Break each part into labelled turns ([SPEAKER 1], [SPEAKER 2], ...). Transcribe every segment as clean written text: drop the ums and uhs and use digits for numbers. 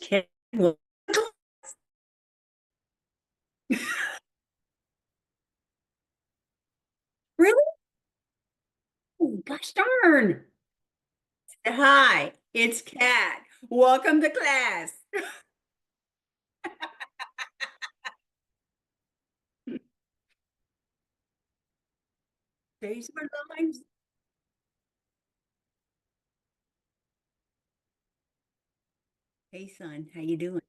[SPEAKER 1] Okay. Well, really? Oh, gosh darn. Hi, it's Kat. Welcome to class. These are lines. Hey, son, how you doing?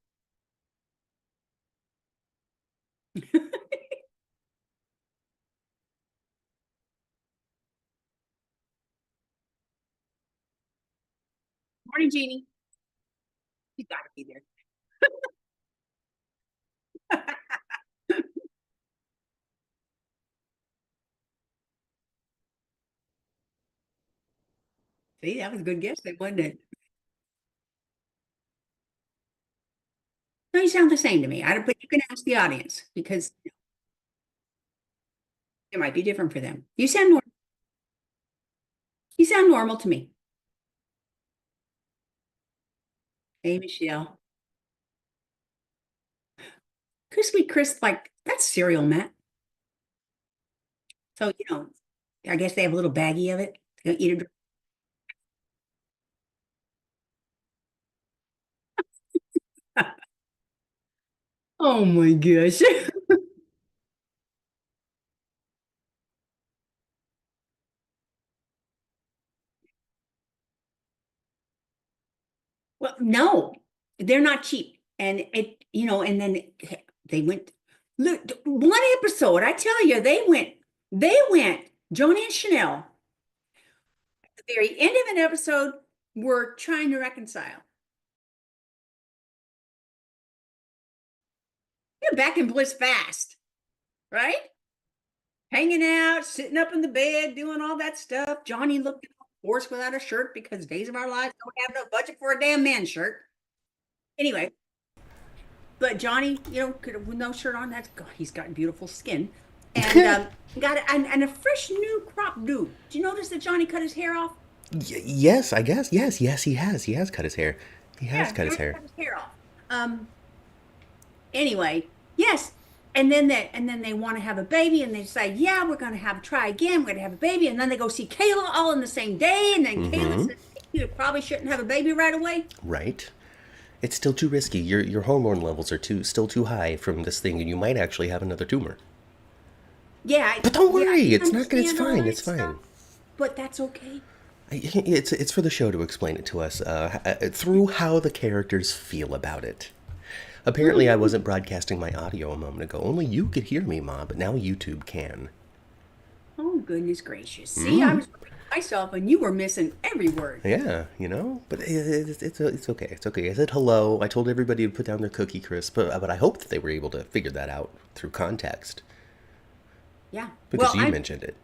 [SPEAKER 1] Morning, Jeannie. You gotta be there. See, that was a good guess, then, wasn't it? No, you sound the same to me. I don't, but you can ask the audience because it might be different for them. You sound normal to me. Hey, Michelle. Crispy crisp, like that's cereal, Matt. So, I guess they have a little baggie of it. You eat it. Oh my gosh. Well, no, they're not cheap. And and then they went, look, one episode, I tell you, they went, Joni and Chanel, at the very end of an episode, were trying to reconcile. You're back in bliss fast, right? Hanging out, sitting up in the bed, doing all that stuff. Johnny looking horse without a shirt because Days of Our Lives don't have no budget for a damn man shirt. Anyway, but Johnny, could with no shirt on, that's God, he's got beautiful skin, and got and a fresh new crop do. Do you notice that Johnny cut his hair off?
[SPEAKER 2] Yes, I guess. Yes, he has. He has cut his hair. He has
[SPEAKER 1] Yeah,
[SPEAKER 2] cut his
[SPEAKER 1] Johnny
[SPEAKER 2] hair.
[SPEAKER 1] cut his hair off. Um. Anyway, yes, and then they want to have a baby, and they say, yeah, we're going to have try again. We're going to have a baby, and then they go see Kayla all in the same day, and then Kayla
[SPEAKER 2] Mm-hmm.
[SPEAKER 1] says you probably shouldn't have a baby right away.
[SPEAKER 2] Right. It's still too risky. Your hormone levels are too high from this thing, and you might actually have another tumor.
[SPEAKER 1] Yeah,
[SPEAKER 2] But don't
[SPEAKER 1] yeah, I
[SPEAKER 2] worry,
[SPEAKER 1] can
[SPEAKER 2] it's not good. It's
[SPEAKER 1] understand all
[SPEAKER 2] fine.
[SPEAKER 1] that
[SPEAKER 2] It's
[SPEAKER 1] stuff,
[SPEAKER 2] fine.
[SPEAKER 1] but that's okay.
[SPEAKER 2] It's for the show to explain it to us through how the characters feel about it. Apparently, I
[SPEAKER 1] Mhm.
[SPEAKER 2] wasn't broadcasting my audio a moment ago. Only you could hear me, Ma, but now YouTube can.
[SPEAKER 1] Oh, goodness gracious. See, I was repeating myself and you were missing every word.
[SPEAKER 2] Yeah, but it's okay. It's okay. I said hello. I told everybody to put down their cookie crisp, but I hope that they were able to figure that out through context
[SPEAKER 1] Yeah.
[SPEAKER 2] because
[SPEAKER 1] Well,
[SPEAKER 2] you
[SPEAKER 1] I
[SPEAKER 2] mentioned it.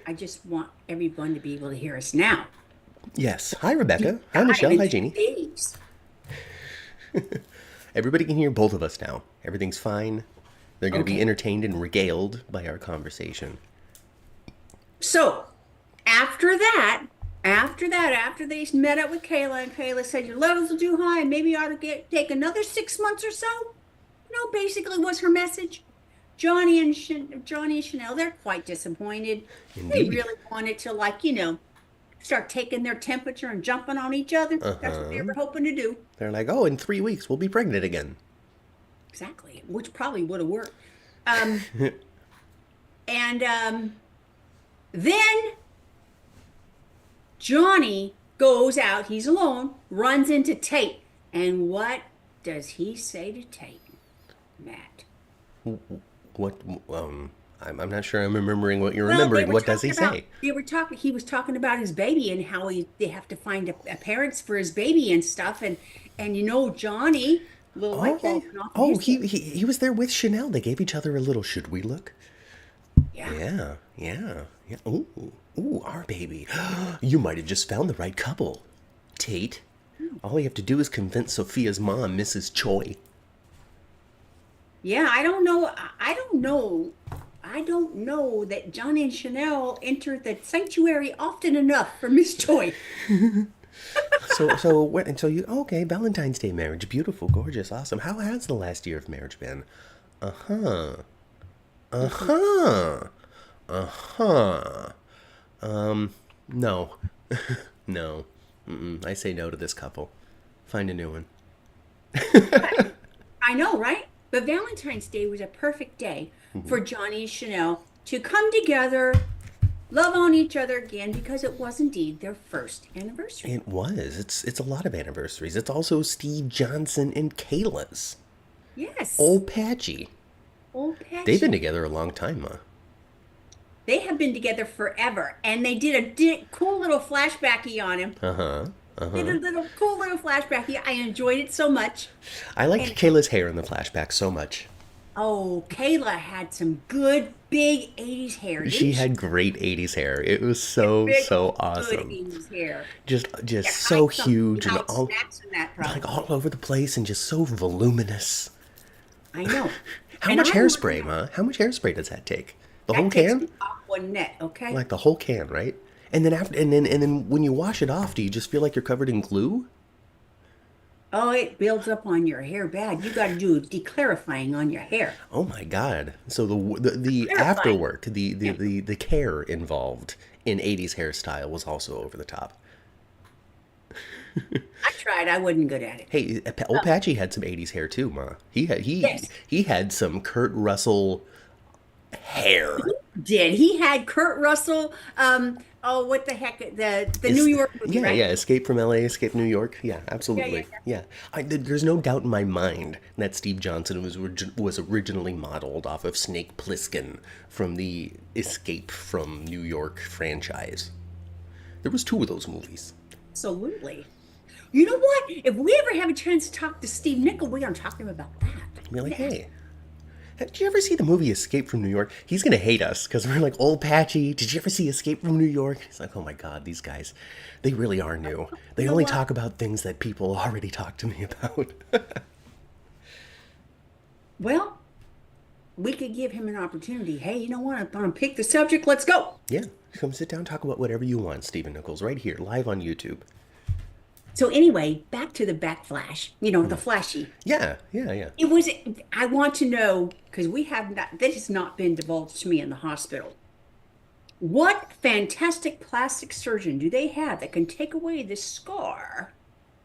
[SPEAKER 1] I just want everyone to be able to hear us now.
[SPEAKER 2] Yes. Hi,
[SPEAKER 1] Deep
[SPEAKER 2] Rebecca. Hi,
[SPEAKER 1] dive
[SPEAKER 2] Michelle. Hi,
[SPEAKER 1] into the
[SPEAKER 2] Jeannie.
[SPEAKER 1] days.
[SPEAKER 2] Everybody can hear both of us now. Everything's fine. They're going to be
[SPEAKER 1] Okay.
[SPEAKER 2] entertained and regaled by our conversation.
[SPEAKER 1] So after they met up with Kayla and Kayla said your levels are too high and maybe you ought to take another 6 months or so. Basically was her message. Johnny and Chanel, they're quite disappointed. They
[SPEAKER 2] Indeed.
[SPEAKER 1] really wanted to start taking their temperature and jumping on each other.
[SPEAKER 2] Uh
[SPEAKER 1] That's what they
[SPEAKER 2] huh.
[SPEAKER 1] were hoping to do.
[SPEAKER 2] They're like, oh, in 3 weeks we'll be pregnant again.
[SPEAKER 1] Exactly, which probably would have worked. Um, and then Johnny goes out, he's alone, runs into Tate. And what does he say to Tate, Matt?
[SPEAKER 2] What? I'm not sure I'm remembering what you're
[SPEAKER 1] Well,
[SPEAKER 2] remembering. What does he say?
[SPEAKER 1] he was talking about his baby and how they have to find a parents for his baby and stuff. And Johnny, little light
[SPEAKER 2] Okay.
[SPEAKER 1] bulb went off in
[SPEAKER 2] Oh,
[SPEAKER 1] his head.
[SPEAKER 2] he was there with Chanel. They gave each other a little should we look?
[SPEAKER 1] Yeah.
[SPEAKER 2] Yeah. Ooh, our baby. You might have just found the right couple. Tate, all you have to do is convince Sophia's mom, Mrs. Choi.
[SPEAKER 1] Yeah, I don't know. I don't know. I don't know that Johnny and Chanel enter the sanctuary often enough for Miss Choi.
[SPEAKER 2] Okay, Valentine's Day marriage, beautiful, gorgeous, awesome. How has the last year of marriage been? Uh huh. Uh huh. Uh huh. No. No. I say no to this couple. Find a new one.
[SPEAKER 1] I know, right? But Valentine's Day was a perfect day for Johnny and Chanel to come together, love on each other again, because it was indeed their first anniversary.
[SPEAKER 2] It was. It's a lot of anniversaries. It's also Steve Johnson and Kayla's.
[SPEAKER 1] Yes.
[SPEAKER 2] Old Patchy.
[SPEAKER 1] Old
[SPEAKER 2] They've been
[SPEAKER 1] Patchy.
[SPEAKER 2] together a long time, huh?
[SPEAKER 1] They have been together forever, and they did a cool little flashbacky on him.
[SPEAKER 2] Uh huh. Uh
[SPEAKER 1] Did a
[SPEAKER 2] huh.
[SPEAKER 1] little cool little flashbacky. I enjoyed it so much.
[SPEAKER 2] I liked
[SPEAKER 1] And
[SPEAKER 2] Kayla's hair in the flashback so much.
[SPEAKER 1] oh, Kayla had some good big 80s hair,
[SPEAKER 2] She
[SPEAKER 1] didn't she?
[SPEAKER 2] had great 80s hair. It was so,
[SPEAKER 1] Big
[SPEAKER 2] so
[SPEAKER 1] old good
[SPEAKER 2] awesome.
[SPEAKER 1] 80s hair.
[SPEAKER 2] Just
[SPEAKER 1] Yeah,
[SPEAKER 2] so
[SPEAKER 1] hide some
[SPEAKER 2] huge and
[SPEAKER 1] out
[SPEAKER 2] all
[SPEAKER 1] snaps in that
[SPEAKER 2] like
[SPEAKER 1] probably.
[SPEAKER 2] all over the place and just so voluminous.
[SPEAKER 1] I know.
[SPEAKER 2] How
[SPEAKER 1] And
[SPEAKER 2] much
[SPEAKER 1] I want to
[SPEAKER 2] hairspray,
[SPEAKER 1] know.
[SPEAKER 2] Ma? How much hairspray does that take? The whole
[SPEAKER 1] That takes
[SPEAKER 2] can?
[SPEAKER 1] me off one net, okay?
[SPEAKER 2] Like the whole can, right? And then and then when you wash it off, do you just feel like you're covered in glue?
[SPEAKER 1] Oh, it builds up on your hair bad. You got to do declarifying on your hair.
[SPEAKER 2] Oh my God! So the after
[SPEAKER 1] Clarifying.
[SPEAKER 2] work, the care involved in 80s hairstyle was also over the top.
[SPEAKER 1] I tried. I wasn't good at it.
[SPEAKER 2] Hey, old Patchy had some 80s hair too, Ma. He had
[SPEAKER 1] Yes,
[SPEAKER 2] he had some Kurt Russell hair.
[SPEAKER 1] did. He had Kurt Russell. Oh, what the heck? The New
[SPEAKER 2] It's,
[SPEAKER 1] York movie,
[SPEAKER 2] yeah,
[SPEAKER 1] right?
[SPEAKER 2] yeah. Escape from LA, Escape New York. Yeah,
[SPEAKER 1] Yeah, yeah,
[SPEAKER 2] absolutely.
[SPEAKER 1] yeah.
[SPEAKER 2] Yeah, there's no doubt in my mind that Steve Johnson was originally modeled off of Snake Plissken from the Escape from New York franchise. There was two of those movies.
[SPEAKER 1] Absolutely. You know what? If we ever have a chance to talk to Steve Nickel, we're going to talk to him about that.
[SPEAKER 2] Be like,
[SPEAKER 1] Yeah.
[SPEAKER 2] hey, did you ever see the movie Escape from New York? He's gonna hate us because we're like old Patchy. Did you ever see Escape from New York? He's like, oh my God, these guys, they really are new.
[SPEAKER 1] You
[SPEAKER 2] They
[SPEAKER 1] know
[SPEAKER 2] only
[SPEAKER 1] what?
[SPEAKER 2] talk about things that people already talked to me about.
[SPEAKER 1] Well, we could give him an opportunity. Hey, you know what? I'm going to pick the subject. Let's go.
[SPEAKER 2] Yeah, come sit down, talk about whatever you want, Stephen Nichols, right here, live on YouTube.
[SPEAKER 1] So anyway, back to the backflash, the flashy.
[SPEAKER 2] Yeah, yeah, yeah.
[SPEAKER 1] It was, I want to know, because this has not been divulged to me in the hospital. What fantastic plastic surgeon do they have that can take away this scar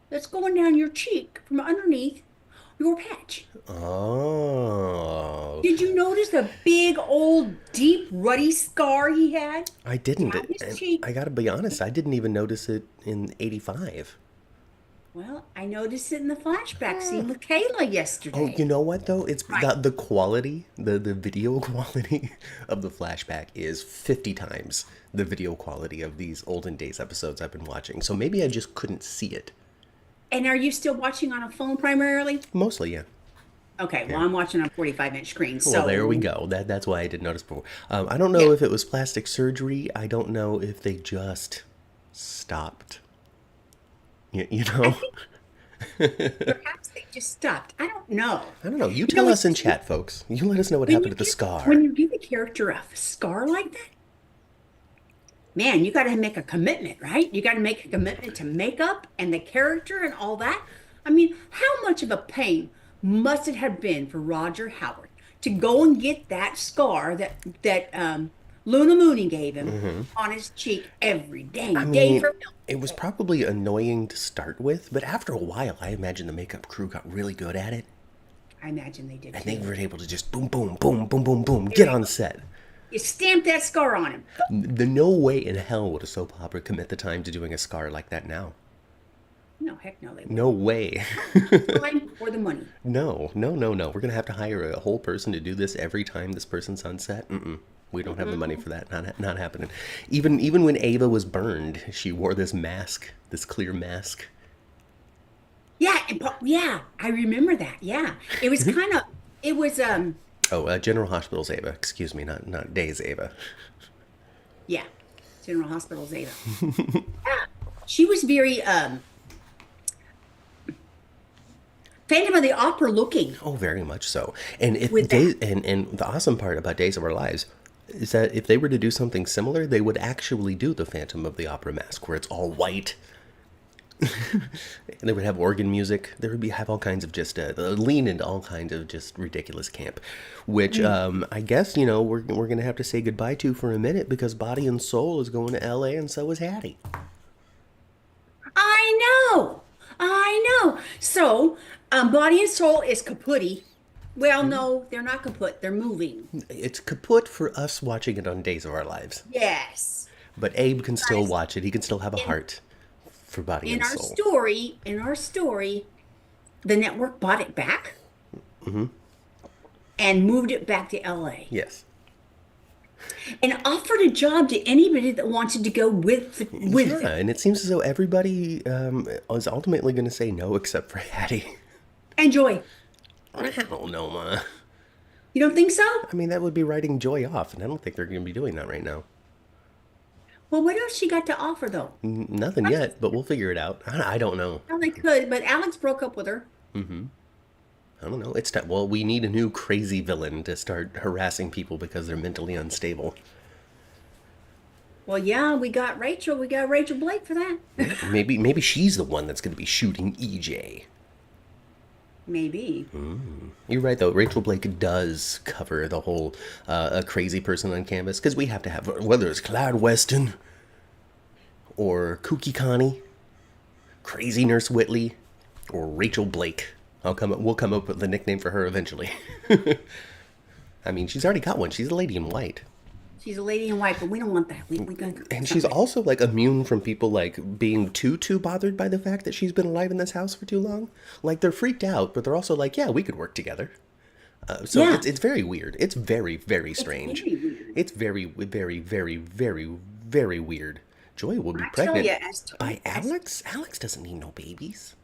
[SPEAKER 1] that's going down your cheek from underneath your patch?
[SPEAKER 2] Oh,
[SPEAKER 1] Did you notice the big old deep ruddy scar he had
[SPEAKER 2] I didn't.
[SPEAKER 1] down his cheek?
[SPEAKER 2] I gotta be honest, I didn't even notice it in '85.
[SPEAKER 1] Well, I noticed it in the flashback scene with Kayla
[SPEAKER 2] Oh, you
[SPEAKER 1] yesterday.
[SPEAKER 2] know what though? It's
[SPEAKER 1] Right.
[SPEAKER 2] the quality, the video quality of the flashback is 50 times the video quality of these olden days episodes I've been watching. So maybe I just couldn't see it.
[SPEAKER 1] And are you still watching on a phone primarily?
[SPEAKER 2] Mostly, yeah.
[SPEAKER 1] Okay, well,
[SPEAKER 2] Yeah.
[SPEAKER 1] I'm watching on 45-inch screen.
[SPEAKER 2] Well, there we
[SPEAKER 1] So,
[SPEAKER 2] go. That's why I didn't notice before. I don't know
[SPEAKER 1] yeah,
[SPEAKER 2] if it was plastic surgery. I don't know if they just stopped. You
[SPEAKER 1] I
[SPEAKER 2] know?
[SPEAKER 1] think perhaps they just stopped. I don't know.
[SPEAKER 2] I don't know. You tell us in chat, folks. You let us know what
[SPEAKER 1] When
[SPEAKER 2] happened
[SPEAKER 1] you
[SPEAKER 2] to the
[SPEAKER 1] give when
[SPEAKER 2] scar.
[SPEAKER 1] you give a character a scar like that, man, you got to make a commitment, right? You got to make a commitment to makeup and the character and all that. I mean, how much of a pain must it have been for Roger Howard to go and get that scar that Luna Mooney gave him on his cheek every
[SPEAKER 2] I
[SPEAKER 1] dang day
[SPEAKER 2] mean,
[SPEAKER 1] for
[SPEAKER 2] it was probably annoying to start with, but after a while, I imagine the makeup crew got really good at it,
[SPEAKER 1] I imagine they did
[SPEAKER 2] and they
[SPEAKER 1] too.
[SPEAKER 2] were able to just boom, boom, boom, boom, boom, boom, get on set.
[SPEAKER 1] You stamp that scar on him.
[SPEAKER 2] The no way in hell would a soap opera commit the time to doing a scar like that now.
[SPEAKER 1] No, heck no, they
[SPEAKER 2] No
[SPEAKER 1] wouldn't.
[SPEAKER 2] way.
[SPEAKER 1] Time or the money.
[SPEAKER 2] No, no, no, no. We're gonna have to hire a whole person to do this every time this person's on set. Mm-mm. We don't have the money for that. Not happening. Even when Ava was burned, she wore this mask, this clear mask.
[SPEAKER 1] Yeah, yeah, I remember that. Yeah, it was kind of, it was
[SPEAKER 2] Oh, General Hospital's Ava. Excuse me, not Days Ava.
[SPEAKER 1] yeah, General Hospital Zeta. Yeah, she was very Phantom of the Opera looking
[SPEAKER 2] Oh, very much so. And if
[SPEAKER 1] with that.
[SPEAKER 2] days and the awesome part about Days of Our Lives is that if they were to do something similar, they would actually do the Phantom of the Opera mask, where it's all white And they would have organ music. There would be have all kinds of just lean into all kinds of just ridiculous camp, which
[SPEAKER 1] Mm.
[SPEAKER 2] I guess we're gonna have to say goodbye to for a minute because Body and Soul is going to L.A. and so is Hattie.
[SPEAKER 1] I know. I know. So, body and soul is kaputty. Well, no, they're not kaput. They're moving.
[SPEAKER 2] It's kaput for us watching it on Days of Our Lives,
[SPEAKER 1] Yes.
[SPEAKER 2] but Abe can still
[SPEAKER 1] Guys,
[SPEAKER 2] watch it. He can still have a
[SPEAKER 1] in
[SPEAKER 2] heart for Body
[SPEAKER 1] in
[SPEAKER 2] and
[SPEAKER 1] our
[SPEAKER 2] Soul.
[SPEAKER 1] story, the network bought it back and moved it back to LA
[SPEAKER 2] Yes.
[SPEAKER 1] and offered a job to anybody that wanted to go with
[SPEAKER 2] Yeah,
[SPEAKER 1] them.
[SPEAKER 2] and it seems as though everybody is ultimately going to say no except for Hattie.
[SPEAKER 1] Enjoy.
[SPEAKER 2] I don't know, Ma.
[SPEAKER 1] You don't think so?
[SPEAKER 2] I mean, that would be writing Joy off, and I don't think they're going to be doing that right now.
[SPEAKER 1] Well, what else she got to offer though?
[SPEAKER 2] Nothing yet, but we'll figure it out. I don't know.
[SPEAKER 1] Well, they could, but Alex broke up with her.
[SPEAKER 2] I don't know. It's time. Well, we need a new crazy villain to start harassing people because they're mentally unstable.
[SPEAKER 1] Well, yeah, we got Rachel. We got Rachel Blake for that.
[SPEAKER 2] Maybe she's the one that's going to be shooting EJ.
[SPEAKER 1] Maybe.
[SPEAKER 2] You're right, though. Rachel Blake does cover the whole a crazy person on canvas because we have to have whether it's Clyde Weston or Kooky Connie, Crazy Nurse Whitley, or Rachel Blake. We'll come up with the nickname for her eventually. I mean, she's already got one. She's a lady in white.
[SPEAKER 1] She's a lady in white, but we don't want that. We got
[SPEAKER 2] And she's also like immune from people like being too bothered by the fact that she's been alive in this house for too long. Like they're freaked out, but they're also like, yeah, we could work together. So
[SPEAKER 1] Yeah.
[SPEAKER 2] it's very weird. It's very strange.
[SPEAKER 1] very weird.
[SPEAKER 2] It's very weird. Joy will be
[SPEAKER 1] I tell
[SPEAKER 2] pregnant
[SPEAKER 1] you,
[SPEAKER 2] by Alex. Alex doesn't need no babies.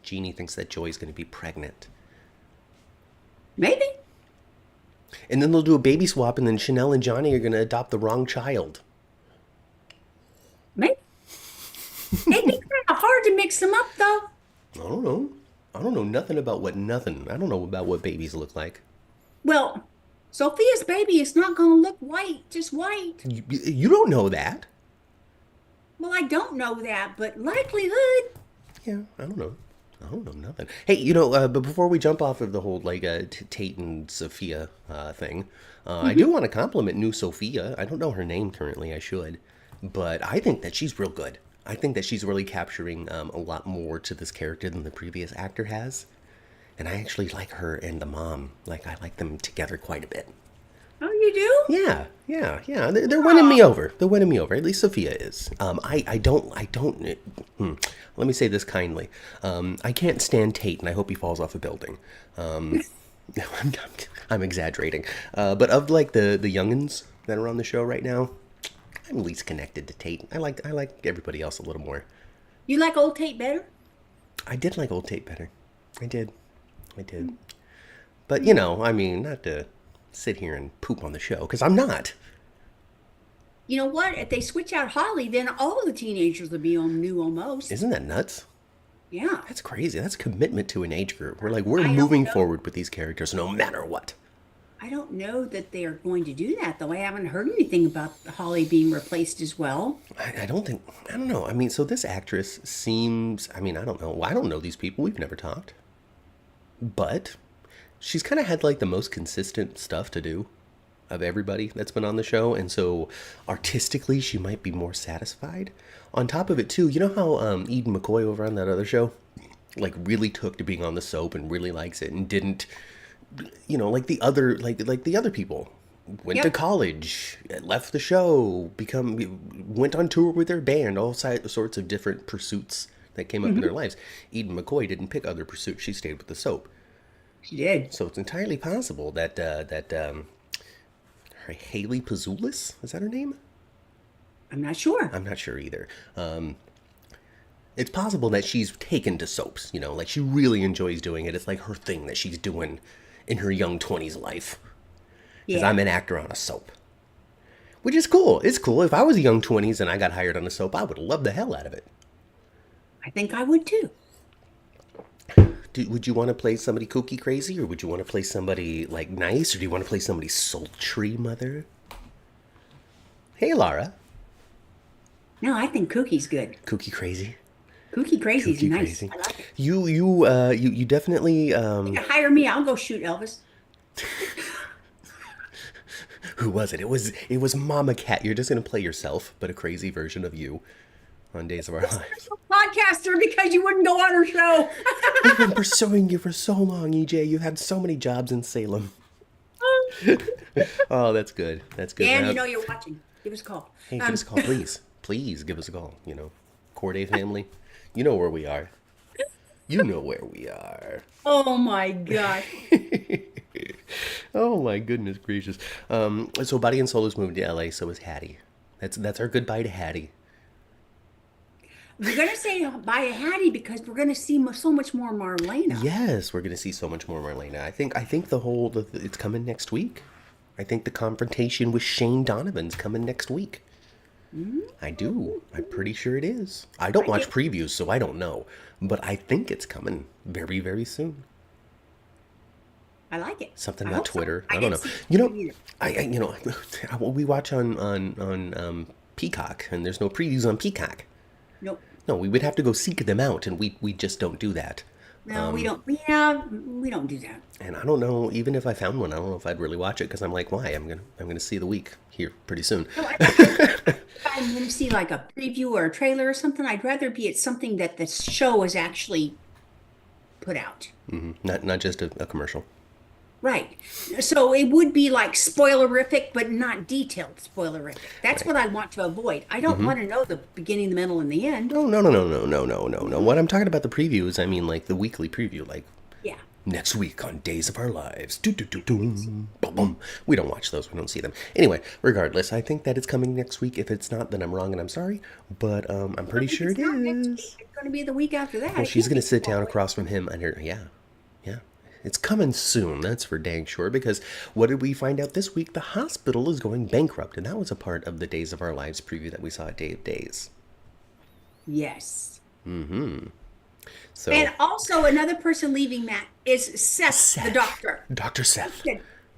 [SPEAKER 2] Jeannie thinks that Joy's going to be pregnant.
[SPEAKER 1] maybe.
[SPEAKER 2] And then they'll do a baby swap, and then Chanel and Johnny are going to adopt the wrong child.
[SPEAKER 1] Maybe. It'd be kind of hard to mix them up, though.
[SPEAKER 2] I don't know. I don't know nothing about what nothing. I don't know about what babies look like.
[SPEAKER 1] Well, Sophia's baby is not going to look white, just white.
[SPEAKER 2] You don't know that.
[SPEAKER 1] Well, I don't know that, but likelihood.
[SPEAKER 2] Yeah, I don't know. I don't know nothing. Hey, but before we jump off of the whole like Tate and Sophia thing, I do want to compliment new Sophia. I don't know her name currently. I should, but I think that she's real good. I think that she's really capturing a lot more to this character than the previous actor has, and I actually like her and the mom. Like I like them together quite a bit.
[SPEAKER 1] Oh, you do?
[SPEAKER 2] Yeah. They're winning me over. They're winning me over. At least Sophia is. I don't. Let me say this kindly. I can't stand Tate, and I hope he falls off a building. I'm exaggerating. But of like the youngins that are on the show right now, I'm least connected to Tate. I like everybody else a little more.
[SPEAKER 1] You like old Tate better?
[SPEAKER 2] I did like old Tate better. I did. But I mean, not to sit here and poop on the show because I'm not.
[SPEAKER 1] You know what? If they switch out Holly, then all the teenagers will be on new almost.
[SPEAKER 2] Isn't that nuts?
[SPEAKER 1] Yeah.
[SPEAKER 2] That's crazy. That's commitment to an age group. We're
[SPEAKER 1] I don't
[SPEAKER 2] moving
[SPEAKER 1] know.
[SPEAKER 2] forward with these characters no matter what.
[SPEAKER 1] I don't know that they are going to do that, though. I haven't heard anything about Holly being replaced as well.
[SPEAKER 2] I don't know. I mean, so this actress seems, I mean, I don't know. I don't know these people. We've never talked. But she's kind of had like the most consistent stuff to do of everybody that's been on the show. And so artistically, she might be more satisfied. On top of it, too, you know how Eden McCoy over on that other show, like really took to being on the soap and really likes it and didn't, like the other, like the other people went to
[SPEAKER 1] Yep.
[SPEAKER 2] college, left the show, went on tour with their band, all sorts of different pursuits that came up in their lives. Eden McCoy didn't pick other pursuits; she stayed with the soap.
[SPEAKER 1] She did.
[SPEAKER 2] So it's entirely possible that her Haley Pazoulis, is that her name?
[SPEAKER 1] I'm not sure.
[SPEAKER 2] I'm not sure either. It's possible that she's taken to soaps. Like she really enjoys doing it. It's like her thing that she's doing in her young 20s life. Because
[SPEAKER 1] Yeah.
[SPEAKER 2] I'm an actor on a soap. Which is cool. It's cool. If I was a young 20s and I got hired on a soap, I would love the hell out of it.
[SPEAKER 1] I think I would too.
[SPEAKER 2] Would you want to play somebody kooky crazy, or would you want to play somebody like nice, or do you want to play somebody sultry, mother? Hey, Laura.
[SPEAKER 1] No, I think Kookie's good.
[SPEAKER 2] Kooky crazy.
[SPEAKER 1] Kookie Crazy's
[SPEAKER 2] Kooky
[SPEAKER 1] nice.
[SPEAKER 2] crazy.
[SPEAKER 1] I like it.
[SPEAKER 2] You definitely
[SPEAKER 1] You can hire me. I'll go shoot Elvis.
[SPEAKER 2] who was it? It was Mama Cat. You're just gonna play yourself, but a crazy version of you on Days of Our Lives.
[SPEAKER 1] Podcaster because you wouldn't go on her show.
[SPEAKER 2] I've been pursuing you for so long, EJ. You had so many jobs in Salem. Oh, that's good. That's good.
[SPEAKER 1] Dan,
[SPEAKER 2] Now,
[SPEAKER 1] you know you're watching. Give us a call.
[SPEAKER 2] hey, give us a call, please. Please give us a call. Corday family. You know where we are. You know where we are.
[SPEAKER 1] Oh my gosh.
[SPEAKER 2] Oh my goodness gracious. So Body and Soul is moving to LA, so is Hattie. That's our goodbye to Hattie.
[SPEAKER 1] We're gonna say bye to Hattie because we're gonna see so much more Marlena.
[SPEAKER 2] Yes, we're gonna see so much more Marlena. I think it's coming next week. I think the confrontation with Shane Donovan's coming next week. I do. I'm pretty sure it is. I don't watch previews, so I don't know, but I think it's coming very, very soon.
[SPEAKER 1] I like it.
[SPEAKER 2] Something
[SPEAKER 1] I
[SPEAKER 2] about
[SPEAKER 1] hope so.
[SPEAKER 2] Twitter. I don't
[SPEAKER 1] didn't
[SPEAKER 2] know.
[SPEAKER 1] see it
[SPEAKER 2] You know,
[SPEAKER 1] either.
[SPEAKER 2] we watch on Peacock, and there's no previews on Peacock.
[SPEAKER 1] Nope.
[SPEAKER 2] No, we would have to go seek them out, and we just don't do that.
[SPEAKER 1] No, we don't. We don't do that.
[SPEAKER 2] And I don't know, even if I found one, I don't know if I'd really watch it because I'm like, why? I'm gonna see the week here pretty soon.
[SPEAKER 1] No, if I'm going to see like a preview or a trailer or something, I'd rather be at something that the show is actually put out.
[SPEAKER 2] Not just a commercial.
[SPEAKER 1] Right. So it would be like spoilerific, but not detailed spoilerific. That's what I want to avoid. I don't want to know the beginning, the middle, and the end.
[SPEAKER 2] No, no, no, no, no, no, no, no, no. What I'm talking about the previews, I mean like the weekly preview, like
[SPEAKER 1] Yeah.
[SPEAKER 2] next week on Days of Our Lives. Do, do, do, do, boom, boom. We don't watch those. We don't see them. Anyway, regardless, I think that it's coming next week. If it's not, then I'm wrong and I'm sorry. But I'm pretty sure it
[SPEAKER 1] It's not next week.
[SPEAKER 2] is.
[SPEAKER 1] It's going to be the week after that.
[SPEAKER 2] Well,
[SPEAKER 1] It
[SPEAKER 2] she's
[SPEAKER 1] can't
[SPEAKER 2] going
[SPEAKER 1] be
[SPEAKER 2] to sit
[SPEAKER 1] too far
[SPEAKER 2] down
[SPEAKER 1] away.
[SPEAKER 2] across from him and her, yeah. Yeah. It's coming soon, that's for dang sure, because what did we find out this week? The hospital is going bankrupt, and that was a part of the Days of Our Lives preview that we saw at Day of Days.
[SPEAKER 1] Yes.
[SPEAKER 2] So,
[SPEAKER 1] And also another person leaving that is Seth, the doctor.
[SPEAKER 2] Dr. Seth.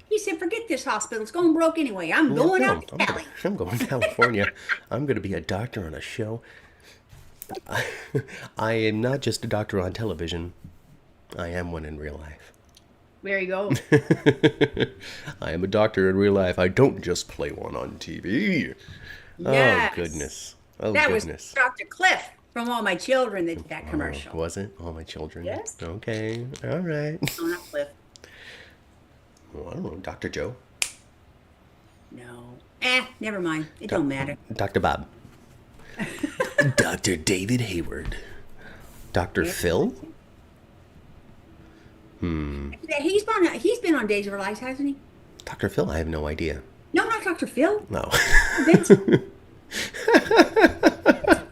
[SPEAKER 1] He said, forget this hospital. It's going broke anyway. I'm going
[SPEAKER 2] No,
[SPEAKER 1] out to Cali.
[SPEAKER 2] I'm going to California. I'm going to be a doctor on a show. I am not just a doctor on television. I am one in real life.
[SPEAKER 1] There you go.
[SPEAKER 2] I am a doctor in real life. I don't just play one on TV.
[SPEAKER 1] Yes.
[SPEAKER 2] Oh, goodness. Oh,
[SPEAKER 1] That
[SPEAKER 2] goodness.
[SPEAKER 1] was Dr. Cliff from All My Children that did that commercial.
[SPEAKER 2] Was it? All my children?
[SPEAKER 1] Yes.
[SPEAKER 2] Okay. All right.
[SPEAKER 1] No, not Cliff.
[SPEAKER 2] Well, I don't know. Dr. Joe?
[SPEAKER 1] No. Never mind. It don't matter.
[SPEAKER 2] Dr. Bob? Dr. David Hayward? Dr. Phil?
[SPEAKER 1] He's been on Days of Our Lives, hasn't he?
[SPEAKER 2] Dr. Phil? I have no idea.
[SPEAKER 1] No, not Dr. Phil.
[SPEAKER 2] No.
[SPEAKER 1] Vincent.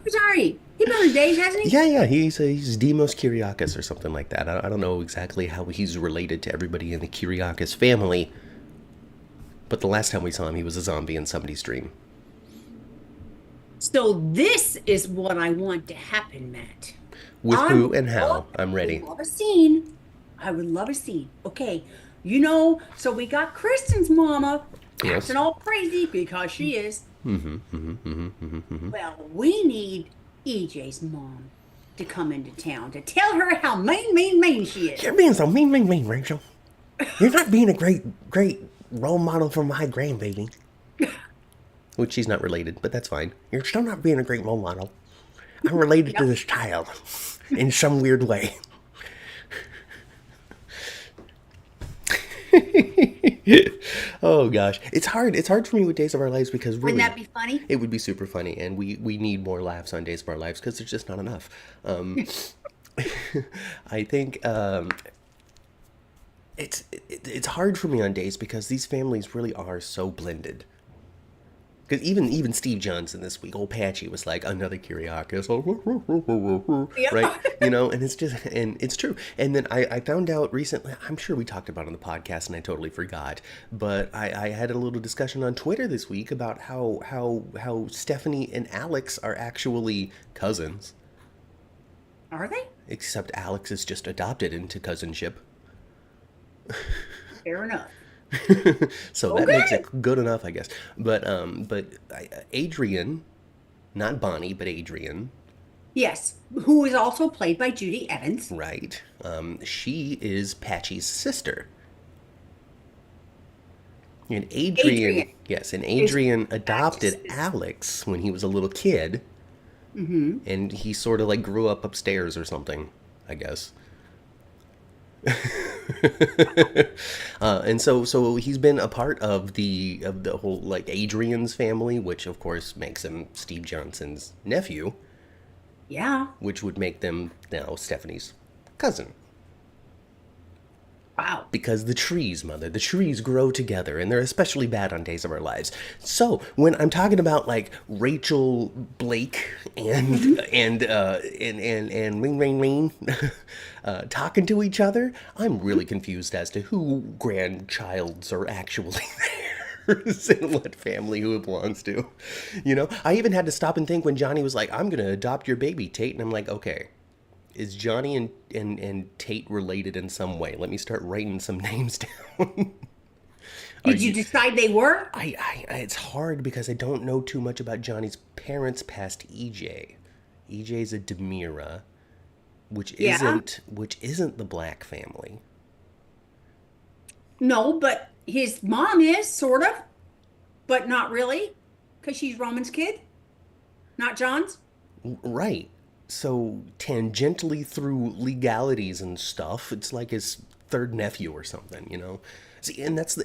[SPEAKER 1] Sorry. He's been on Days, hasn't he?
[SPEAKER 2] Yeah. He's Demos Kyriakis or something like that. I don't know exactly how he's related to everybody in the Kyriakis family. But the last time we saw him, he was a zombie in somebody's dream.
[SPEAKER 1] So this is what I want to happen, Matt.
[SPEAKER 2] With
[SPEAKER 1] I
[SPEAKER 2] who
[SPEAKER 1] would
[SPEAKER 2] and how?
[SPEAKER 1] love-
[SPEAKER 2] I'm ready.
[SPEAKER 1] I would love a scene. I would love a scene. Okay. So we got Kristen's mama
[SPEAKER 2] Yes.
[SPEAKER 1] acting all crazy because she is. Well, we need EJ's mom to come into town to tell her how mean she is.
[SPEAKER 2] You're being so mean, Rachel. You're not being a great role model for my grandbaby. Which she's not related, but that's fine. You're still not being a great role model. I'm related to this child in some weird way. Oh gosh, it's hard. It's hard for me with Days of Our Lives because really,
[SPEAKER 1] Wouldn't that be funny?
[SPEAKER 2] it would be super funny, and we need more laughs on Days of Our Lives because there's just not enough. I think it's hard for me on Days because these families really are so blended. Because even Steve Johnson this week, old Patchy was like another Kyriakis, right? And it's true. And then I found out recently, I'm sure we talked about it on the podcast and I totally forgot, but I had a little discussion on Twitter this week about how Stephanie and Alex are actually cousins,
[SPEAKER 1] Are they?
[SPEAKER 2] except Alex is just adopted into cousinship.
[SPEAKER 1] Fair enough.
[SPEAKER 2] So that makes it good enough, I guess. But Adrian Not Bonnie, but Adrian.
[SPEAKER 1] Yes, who is also played by Judy Evans.
[SPEAKER 2] Right. She is Patchy's sister. And
[SPEAKER 1] Adrian is
[SPEAKER 2] Adrian
[SPEAKER 1] Patch's
[SPEAKER 2] adopted
[SPEAKER 1] sister.
[SPEAKER 2] Alex when he was a little kid,
[SPEAKER 1] Mm-hmm.
[SPEAKER 2] and he sort of like grew up upstairs or something, I guess. And so he's been a part of the whole like Adrian's family, which of course makes him Steve Johnson's nephew,
[SPEAKER 1] Yeah.
[SPEAKER 2] which would make them now Stephanie's cousin.
[SPEAKER 1] Wow.
[SPEAKER 2] Because the trees, mother, the trees grow together, and they're especially bad on Days of Our Lives. So when I'm talking about like Rachel Blake
[SPEAKER 1] Mm-hmm.
[SPEAKER 2] and Ring Ring Ring talking to each other, I'm really confused as to who grandchilds are actually theirs and what family who it belongs to. You know, I even had to stop and think when Johnny was like, "I'm gonna adopt your baby, Tate," and I'm like, okay. Is Johnny and Tate related in some way? Let me start writing some names down. Are
[SPEAKER 1] Did you
[SPEAKER 2] you?
[SPEAKER 1] decide they were?
[SPEAKER 2] It's hard because I don't know too much about Johnny's parents past EJ. EJ's a Demira,
[SPEAKER 1] Yeah.
[SPEAKER 2] which isn't the Black family.
[SPEAKER 1] No, but his mom is sort of, but not really, because she's Roman's kid, not John's.
[SPEAKER 2] Right. So tangentially through legalities and stuff, it's like his third nephew or something, you know. See, and that's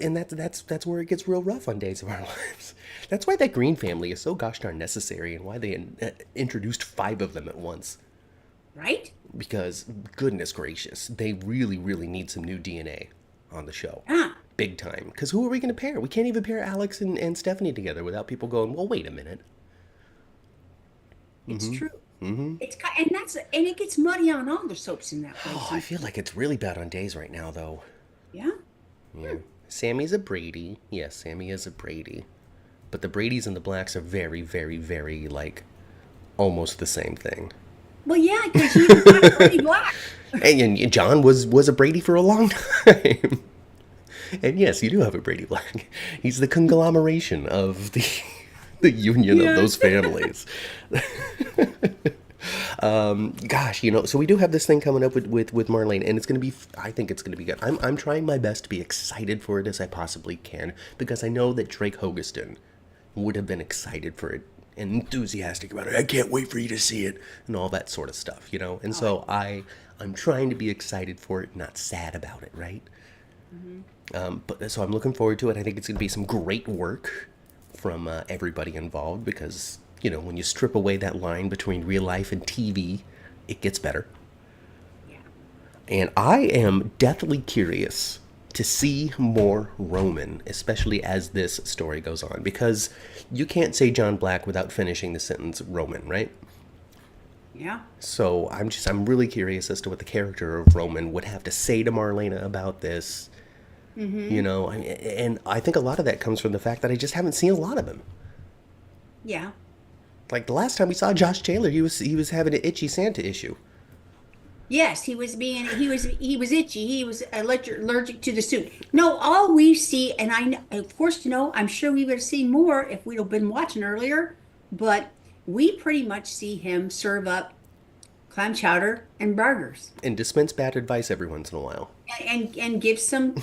[SPEAKER 2] where it gets real rough on Days of Our Lives. That's why that Green family is so gosh darn necessary, and why they introduced 5 of them at once.
[SPEAKER 1] Right?
[SPEAKER 2] Because goodness gracious, they really really need some new DNA on the show,
[SPEAKER 1] Yeah,
[SPEAKER 2] big time. Because who are we going to pair? We can't even pair Alex and Stephanie together without people going, well, wait a minute.
[SPEAKER 1] it's true.
[SPEAKER 2] Mm-hmm.
[SPEAKER 1] And it gets muddy on all the soaps in that way.
[SPEAKER 2] Oh, I feel like it's really bad on Days right now, though.
[SPEAKER 1] Yeah.
[SPEAKER 2] Yeah. Sammy's a Brady. Yes, Sammy is a Brady. But the Bradys and the Blacks are very, very, very, like, almost the same thing.
[SPEAKER 1] Well, yeah, because you even got a Brady Black.
[SPEAKER 2] And John was a Brady for a long time. And yes, you do have a Brady Black. He's the conglomeration of the union of those
[SPEAKER 1] Yes.
[SPEAKER 2] families. Gosh, you know, so we do have this thing coming up with Marlene, and it's going to be, I think it's going to be good. I'm trying my best to be excited for it as I possibly can, because I know that Drake Hogestyn would have been excited for it and enthusiastic about it. I can't wait for you to see it, and all that sort of stuff, you know? And so I'm trying to be excited for it, not sad about it, right?
[SPEAKER 1] Mhm.
[SPEAKER 2] But so I'm looking forward to it. I think it's going to be some great work from everybody involved, because you know, when you strip away that line between real life and TV, it gets better.
[SPEAKER 1] Yeah.
[SPEAKER 2] And I am deathly curious to see more Roman, especially as this story goes on, because you can't say John Black without finishing the sentence Roman, right?
[SPEAKER 1] Yeah.
[SPEAKER 2] So I'm really curious as to what the character of Roman would have to say to Marlena about this. You
[SPEAKER 1] Mm-hmm.
[SPEAKER 2] know, and I think a lot of that comes from the fact that I just haven't seen a lot of him.
[SPEAKER 1] Yeah.
[SPEAKER 2] Like the last time we saw Josh Taylor, he was having an itchy Santa issue.
[SPEAKER 1] Yes, he was itchy. He was allergic to the suit. No, all we see, and of course, I'm sure we would have seen more if we'd have been watching earlier, but we pretty much see him serve up clam chowder and burgers
[SPEAKER 2] And dispense bad advice every once in a while.
[SPEAKER 1] and give some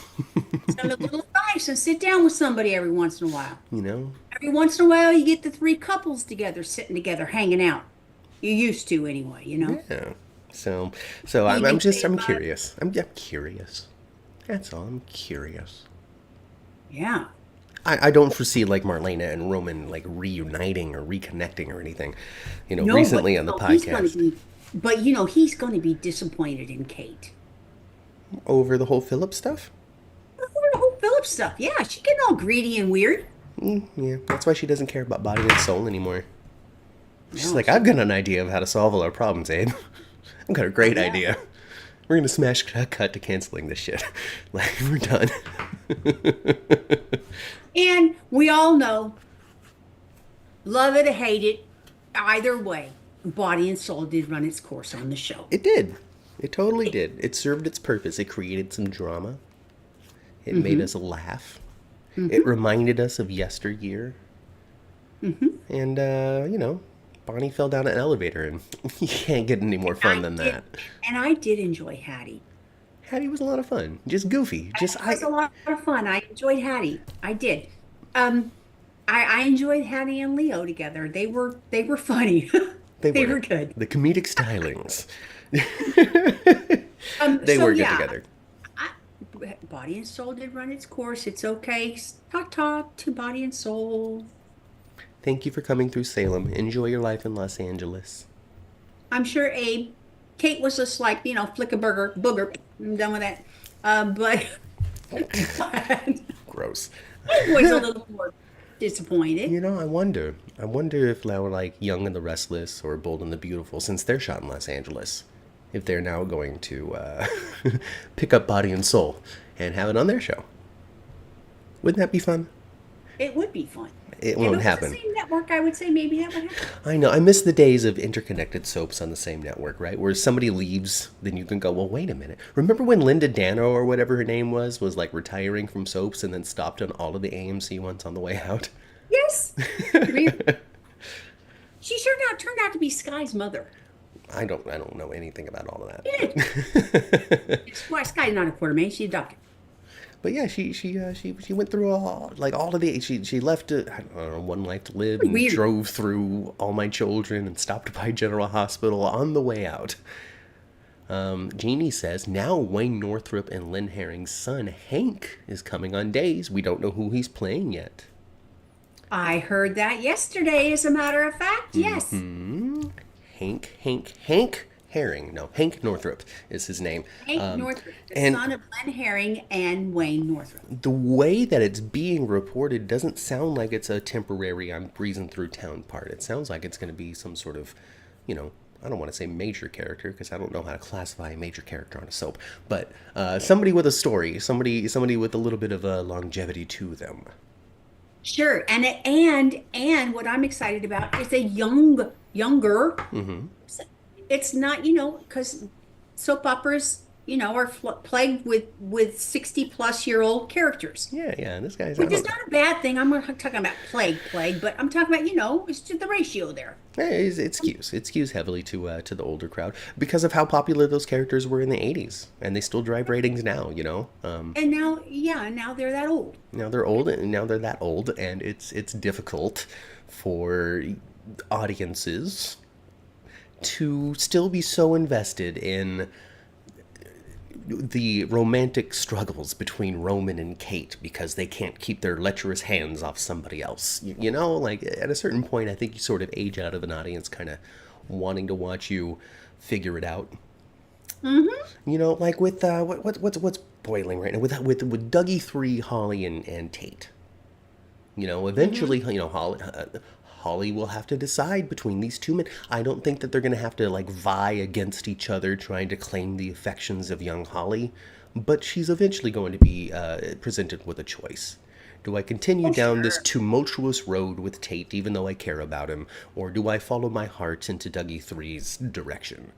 [SPEAKER 1] little advice and sit down with somebody every once in a while.
[SPEAKER 2] You know?
[SPEAKER 1] Every once in a while, you get the 3 couples together, sitting together, hanging out. You used to anyway.
[SPEAKER 2] Yeah. So so
[SPEAKER 1] He
[SPEAKER 2] I'm
[SPEAKER 1] even
[SPEAKER 2] just
[SPEAKER 1] say
[SPEAKER 2] I'm
[SPEAKER 1] about,
[SPEAKER 2] curious. I'm curious. That's all. I'm curious.
[SPEAKER 1] yeah.
[SPEAKER 2] I don't foresee like Marlena and Roman like reuniting or reconnecting or anything. You know,
[SPEAKER 1] No, but
[SPEAKER 2] recently on the
[SPEAKER 1] he's going to
[SPEAKER 2] podcast
[SPEAKER 1] be, but he's going to be disappointed in Kate.
[SPEAKER 2] over the whole Philip stuff.
[SPEAKER 1] The whole Phillips stuff. Yeah, she's getting all greedy and weird.
[SPEAKER 2] Yeah, that's why she doesn't care about body and soul anymore. She's
[SPEAKER 1] No,
[SPEAKER 2] like, I've got an idea of how to solve all our problems, Abe. I've got a great
[SPEAKER 1] yeah.
[SPEAKER 2] idea. We're gonna smash cut to canceling this shit. Like we're done.
[SPEAKER 1] And we all know, love it or hate it, either way, body and soul did run its course on the show.
[SPEAKER 2] It did. It totally did. It served its purpose. It created some drama. It made
[SPEAKER 1] Mm-hmm.
[SPEAKER 2] us laugh. It
[SPEAKER 1] Mm-hmm.
[SPEAKER 2] reminded us of yesteryear.
[SPEAKER 1] Mm-hmm.
[SPEAKER 2] And you know, Bonnie fell down an elevator, and you can't get any more fun
[SPEAKER 1] I
[SPEAKER 2] than
[SPEAKER 1] did,
[SPEAKER 2] that.
[SPEAKER 1] and I did enjoy Hattie.
[SPEAKER 2] Hattie was a lot of fun. Just goofy. Just
[SPEAKER 1] It was a lot of fun. I enjoyed Hattie. I did. Um, I enjoyed Hattie and Leo together. They were funny.
[SPEAKER 2] they
[SPEAKER 1] They
[SPEAKER 2] were
[SPEAKER 1] were good.
[SPEAKER 2] the comedic stylings. They
[SPEAKER 1] So
[SPEAKER 2] were good
[SPEAKER 1] yeah,
[SPEAKER 2] together.
[SPEAKER 1] I, Body and Soul did run its course. It's okay. Talk to Body and Soul.
[SPEAKER 2] Thank you for coming through Salem. Enjoy your life in Los Angeles.
[SPEAKER 1] I'm sure Kate was just like, flick a burger, booger. I'm done with that. But
[SPEAKER 2] Gross.
[SPEAKER 1] I was a little more disappointed.
[SPEAKER 2] You know, I wonder. I wonder if now like Young and the Restless or Bold and the Beautiful, since they're shot in Los Angeles, if they're now going to pick up Body and Soul and have it on their show. Wouldn't that be fun?
[SPEAKER 1] It would be fun.
[SPEAKER 2] It
[SPEAKER 1] If
[SPEAKER 2] won't
[SPEAKER 1] it was
[SPEAKER 2] happen.
[SPEAKER 1] the same network, I would say maybe that would happen.
[SPEAKER 2] I know. I miss the days of interconnected soaps on the same network, right? Where somebody leaves, then you can go, well, wait a minute. Remember when Linda Dano or whatever her name was like retiring from soaps and then stopped on all of the AMC ones on the way out?
[SPEAKER 1] Yes. She turned out to be Sky's mother.
[SPEAKER 2] I don't know anything about all of
[SPEAKER 1] She did.
[SPEAKER 2] that.
[SPEAKER 1] Well, Sky's not a quartermain. She adopted.
[SPEAKER 2] But yeah, she went through all of the she left I don't know, One Life to Live and
[SPEAKER 1] Weird.
[SPEAKER 2] drove through All My Children and stopped by General Hospital on the way out. Jeannie says now Wayne Northrup and Lynn Herring's son Hank is coming on days. We don't know who he's playing yet.
[SPEAKER 1] I heard that yesterday, as a matter of fact. Yes.
[SPEAKER 2] Hank Herring. No, Hank Northrup is his name.
[SPEAKER 1] Hank Northrup, the
[SPEAKER 2] and
[SPEAKER 1] son of Len Herring and Wayne Northrup.
[SPEAKER 2] the way that it's being reported doesn't sound like it's a temporary I'm breezing through town part. It sounds like it's going to be some sort of, I don't want to say major character because I don't know how to classify a major character on a soap, but somebody with a story, somebody with a little bit of a longevity to them.
[SPEAKER 1] Sure. And what I'm excited about is a younger. It's not, because soap operas, are plagued with 60-plus-year-old characters,
[SPEAKER 2] Yeah, this guy's.
[SPEAKER 1] which is not a bad thing. I'm not talking about plague, but I'm talking about, it's just the ratio there.
[SPEAKER 2] Yeah, it skews. It skews heavily to the older crowd because of how popular those characters were in the '80s, and they still drive ratings now.
[SPEAKER 1] And now, yeah, now they're that old.
[SPEAKER 2] Now they're old, and now they're that old, and it's difficult for audiences to still be so invested in the romantic struggles between Roman and Kate because they can't keep their lecherous hands off somebody else. Like at a certain point, I think you sort of age out of an audience kind of wanting to watch you figure it out. Like with what's boiling right now with Dougie 3, Holly and Tate. Eventually, Holly will have to decide between these two men. I don't think that they're going to have to like vie against each other trying to claim the affections of young Holly, but she's eventually going to be presented with a choice. Do I continue down this tumultuous road with Tate even though I care about him, or do I follow my heart into Dougie 3's direction?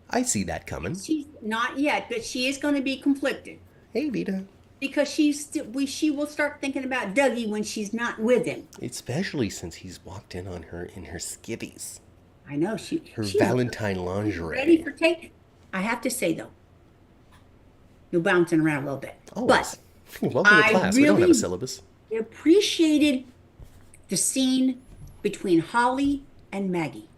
[SPEAKER 2] I see that coming.
[SPEAKER 1] She's not yet, but she is going to be conflicted
[SPEAKER 2] Hey, Vita.
[SPEAKER 1] because she will start thinking about Dougie when she's not with him.
[SPEAKER 2] Especially since he's walked in on her in her skivvies.
[SPEAKER 1] I know
[SPEAKER 2] Her
[SPEAKER 1] she's
[SPEAKER 2] Valentine lingerie.
[SPEAKER 1] ready for Tate. I have to say though, you're bouncing around a little bit,
[SPEAKER 2] Always. Welcome to
[SPEAKER 1] I
[SPEAKER 2] class. We don't have a
[SPEAKER 1] really-
[SPEAKER 2] syllabus.
[SPEAKER 1] but I appreciated the scene between Holly and Maggie.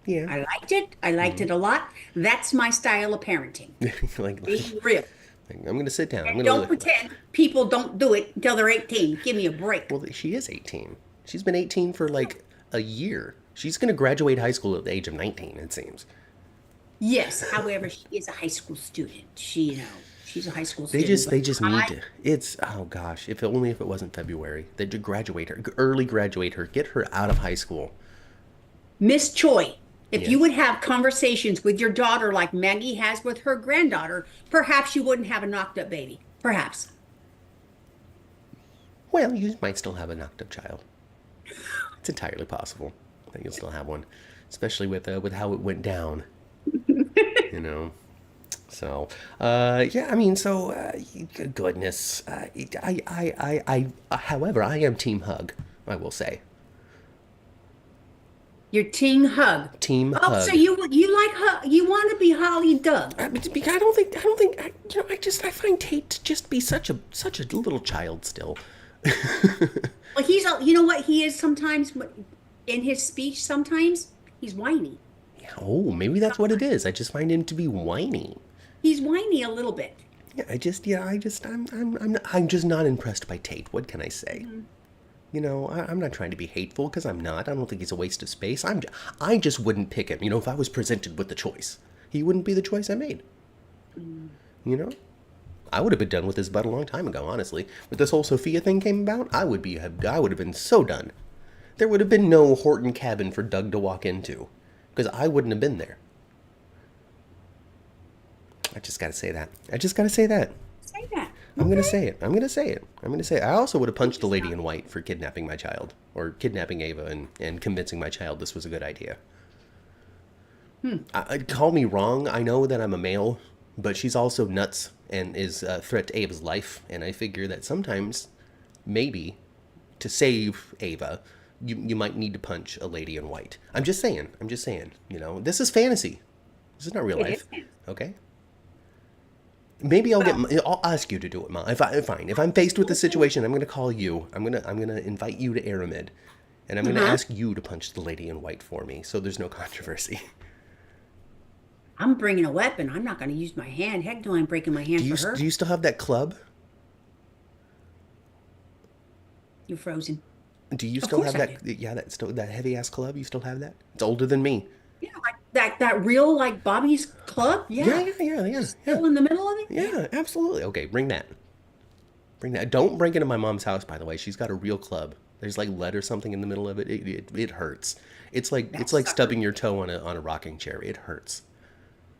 [SPEAKER 2] Yeah.
[SPEAKER 1] I liked it. I liked it a lot. That's my style of parenting.
[SPEAKER 2] like,
[SPEAKER 1] Being real.
[SPEAKER 2] I'm going to sit down. I'm
[SPEAKER 1] And
[SPEAKER 2] going
[SPEAKER 1] don't pretend people don't do it until they're 18. Give me a break.
[SPEAKER 2] Well, she is 18. She's been 18 for like a year. She's going to graduate high school at the age of 19, it seems.
[SPEAKER 1] Yes. However, she is a high school student. She's a high school
[SPEAKER 2] They
[SPEAKER 1] student.
[SPEAKER 2] just
[SPEAKER 1] but
[SPEAKER 2] need
[SPEAKER 1] I-
[SPEAKER 2] to. It's, oh gosh, if it wasn't February, they'd graduate her, early graduate her, get her out of high school.
[SPEAKER 1] Miss Choi, if
[SPEAKER 2] Yeah.
[SPEAKER 1] you would have conversations with your daughter like Maggie has with her granddaughter, perhaps you wouldn't have a knocked up baby. Perhaps.
[SPEAKER 2] Well, you might still have a knocked up child. It's entirely possible that you'll still have one, especially with how it went down. So, yeah, I mean, so, goodness, however, I am Team Hug, I will say.
[SPEAKER 1] Your team hug.
[SPEAKER 2] Team
[SPEAKER 1] Oh, so
[SPEAKER 2] hug.
[SPEAKER 1] you like hug? You want to be Holly Doug?
[SPEAKER 2] I find Tate to just be such a little child still.
[SPEAKER 1] Well, you know what he is sometimes in his speech. Sometimes he's whiny.
[SPEAKER 2] Oh, maybe that's what it is. I just find him to be whiny.
[SPEAKER 1] He's whiny a little bit.
[SPEAKER 2] I'm just not impressed by Tate. What can I say?
[SPEAKER 1] Mhm.
[SPEAKER 2] I'm not trying to be hateful because I'm not. I don't think he's a waste of space. I just wouldn't pick him. If I was presented with the choice, he wouldn't be the choice I made.
[SPEAKER 1] Mm.
[SPEAKER 2] You know, I would have been done with his butt a long time ago. Honestly, when this whole Sophia thing came about, I would have been so done. There would have been no Horton cabin for Doug to walk into, because I wouldn't have been there. I just gotta say that. I just gotta say that.
[SPEAKER 1] Say that.
[SPEAKER 2] I'm gonna
[SPEAKER 1] Okay.
[SPEAKER 2] say it. I'm gonna say it. I'm gonna say it. I also would have punched the lady in white for kidnapping my child, or kidnapping Ava and convincing my child this was a good idea. Call me wrong. I know that I'm a male, but she's also nuts and is a threat to Ava's life. And I figure that sometimes, maybe, to save Ava, you might need to punch a lady in white. I'm just saying. I'm just saying. This is fantasy. This is not real
[SPEAKER 1] It
[SPEAKER 2] life.
[SPEAKER 1] is.
[SPEAKER 2] Okay. Maybe I'll
[SPEAKER 1] Well,
[SPEAKER 2] I'll ask you to do it, Ma. Fine. If I'm faced with this situation, I'm gonna call you. I'm gonna invite you to Aramid, and I'm gonna
[SPEAKER 1] uh-huh.
[SPEAKER 2] ask you to punch the lady in white for me, so there's no controversy.
[SPEAKER 1] I'm bringing a weapon. I'm not going to use my hand. Heck, no, I'm breaking my hand for
[SPEAKER 2] Do
[SPEAKER 1] her.
[SPEAKER 2] you still have that club?
[SPEAKER 1] You're frozen.
[SPEAKER 2] Do you
[SPEAKER 1] Of
[SPEAKER 2] still
[SPEAKER 1] course
[SPEAKER 2] have
[SPEAKER 1] I do.
[SPEAKER 2] that? Yeah, that heavy ass club. You still have that? It's older than me.
[SPEAKER 1] Yeah, like that real like Bobby's club.
[SPEAKER 2] Yeah,
[SPEAKER 1] Yeah,
[SPEAKER 2] yeah, yeah, yeah, yeah,
[SPEAKER 1] still in the middle of it. Yeah.
[SPEAKER 2] yeah. Absolutely. Okay, bring that. Bring that. Don't break into my mom's house. By the way, she's got a real club. There's like lead or something in the middle of it. It hurts.
[SPEAKER 1] That
[SPEAKER 2] It's like
[SPEAKER 1] sucker.
[SPEAKER 2] stubbing your toe on a rocking chair. It hurts.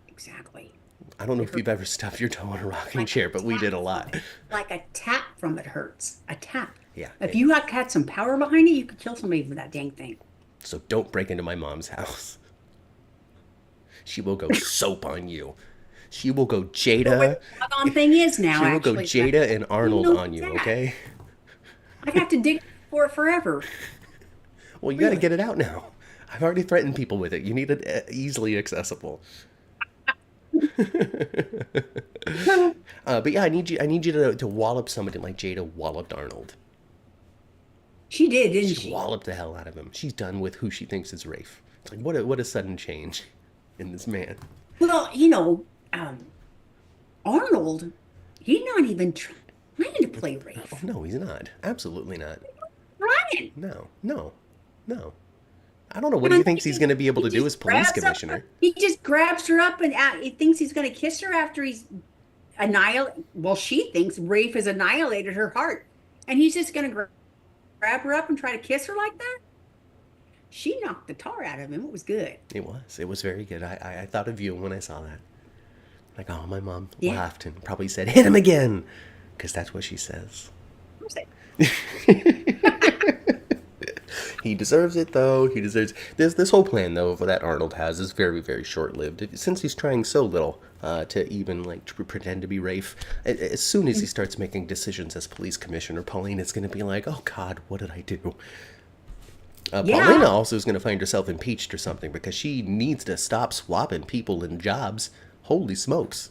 [SPEAKER 1] Exactly.
[SPEAKER 2] I don't know
[SPEAKER 1] It
[SPEAKER 2] if you've
[SPEAKER 1] hurts
[SPEAKER 2] ever stubbed your toe on a rocking
[SPEAKER 1] like
[SPEAKER 2] chair, but
[SPEAKER 1] a
[SPEAKER 2] we
[SPEAKER 1] tap
[SPEAKER 2] did a
[SPEAKER 1] from
[SPEAKER 2] lot.
[SPEAKER 1] it. Like a tap from it hurts. A tap.
[SPEAKER 2] Yeah.
[SPEAKER 1] If you had some power behind it, you could kill somebody with that dang thing.
[SPEAKER 2] So don't break into my mom's house. She will go soap on you. She will go
[SPEAKER 1] But where
[SPEAKER 2] Jada.
[SPEAKER 1] the doggone thing is now,
[SPEAKER 2] She will go
[SPEAKER 1] actually, I
[SPEAKER 2] Jada and
[SPEAKER 1] don't
[SPEAKER 2] Arnold
[SPEAKER 1] know
[SPEAKER 2] on
[SPEAKER 1] what's
[SPEAKER 2] you,
[SPEAKER 1] that.
[SPEAKER 2] okay?
[SPEAKER 1] I'd have to dig for it forever.
[SPEAKER 2] Well, you got to
[SPEAKER 1] Really.
[SPEAKER 2] get it out now. I've already threatened people with it. You need it easily accessible. But yeah, I need you to wallop somebody like Jada walloped Arnold.
[SPEAKER 1] She did, didn't
[SPEAKER 2] She
[SPEAKER 1] she?
[SPEAKER 2] walloped the hell out of him. She's done with who she thinks is Rafe. It's like what a sudden change in this man.
[SPEAKER 1] Well, Arnold, he's not even trying to play
[SPEAKER 2] Oh
[SPEAKER 1] Rafe.
[SPEAKER 2] no, he's not. Absolutely not.
[SPEAKER 1] Ryan.
[SPEAKER 2] No, no, no. I don't know what
[SPEAKER 1] I
[SPEAKER 2] he
[SPEAKER 1] mean,
[SPEAKER 2] thinks he's going to be able
[SPEAKER 1] he
[SPEAKER 2] to do
[SPEAKER 1] just
[SPEAKER 2] as police
[SPEAKER 1] grabs up
[SPEAKER 2] commissioner.
[SPEAKER 1] he just grabs her up and he thinks he's going to kiss her after he's annihilated. Well, she thinks Rafe has annihilated her heart, and he's just going to grab her up and try to kiss her like that. She knocked the tar out of him. It was good.
[SPEAKER 2] It was. It was very good. I thought of you when I saw that. Like, oh, my mom
[SPEAKER 1] Yeah.
[SPEAKER 2] laughed and probably said, hit him again. Because that's what she says.
[SPEAKER 1] Of course
[SPEAKER 2] He deserves it, though. He deserves this whole plan, though, that Arnold has is very, very short-lived. Since he's trying so little to even like to pretend to be Rafe, as soon as he starts making decisions as police commissioner, Pauline is going to be like, "Oh God, what did I do?" Paulina
[SPEAKER 1] Yeah.
[SPEAKER 2] also is going to find herself impeached or something because she needs to stop swapping people and jobs. Holy smokes!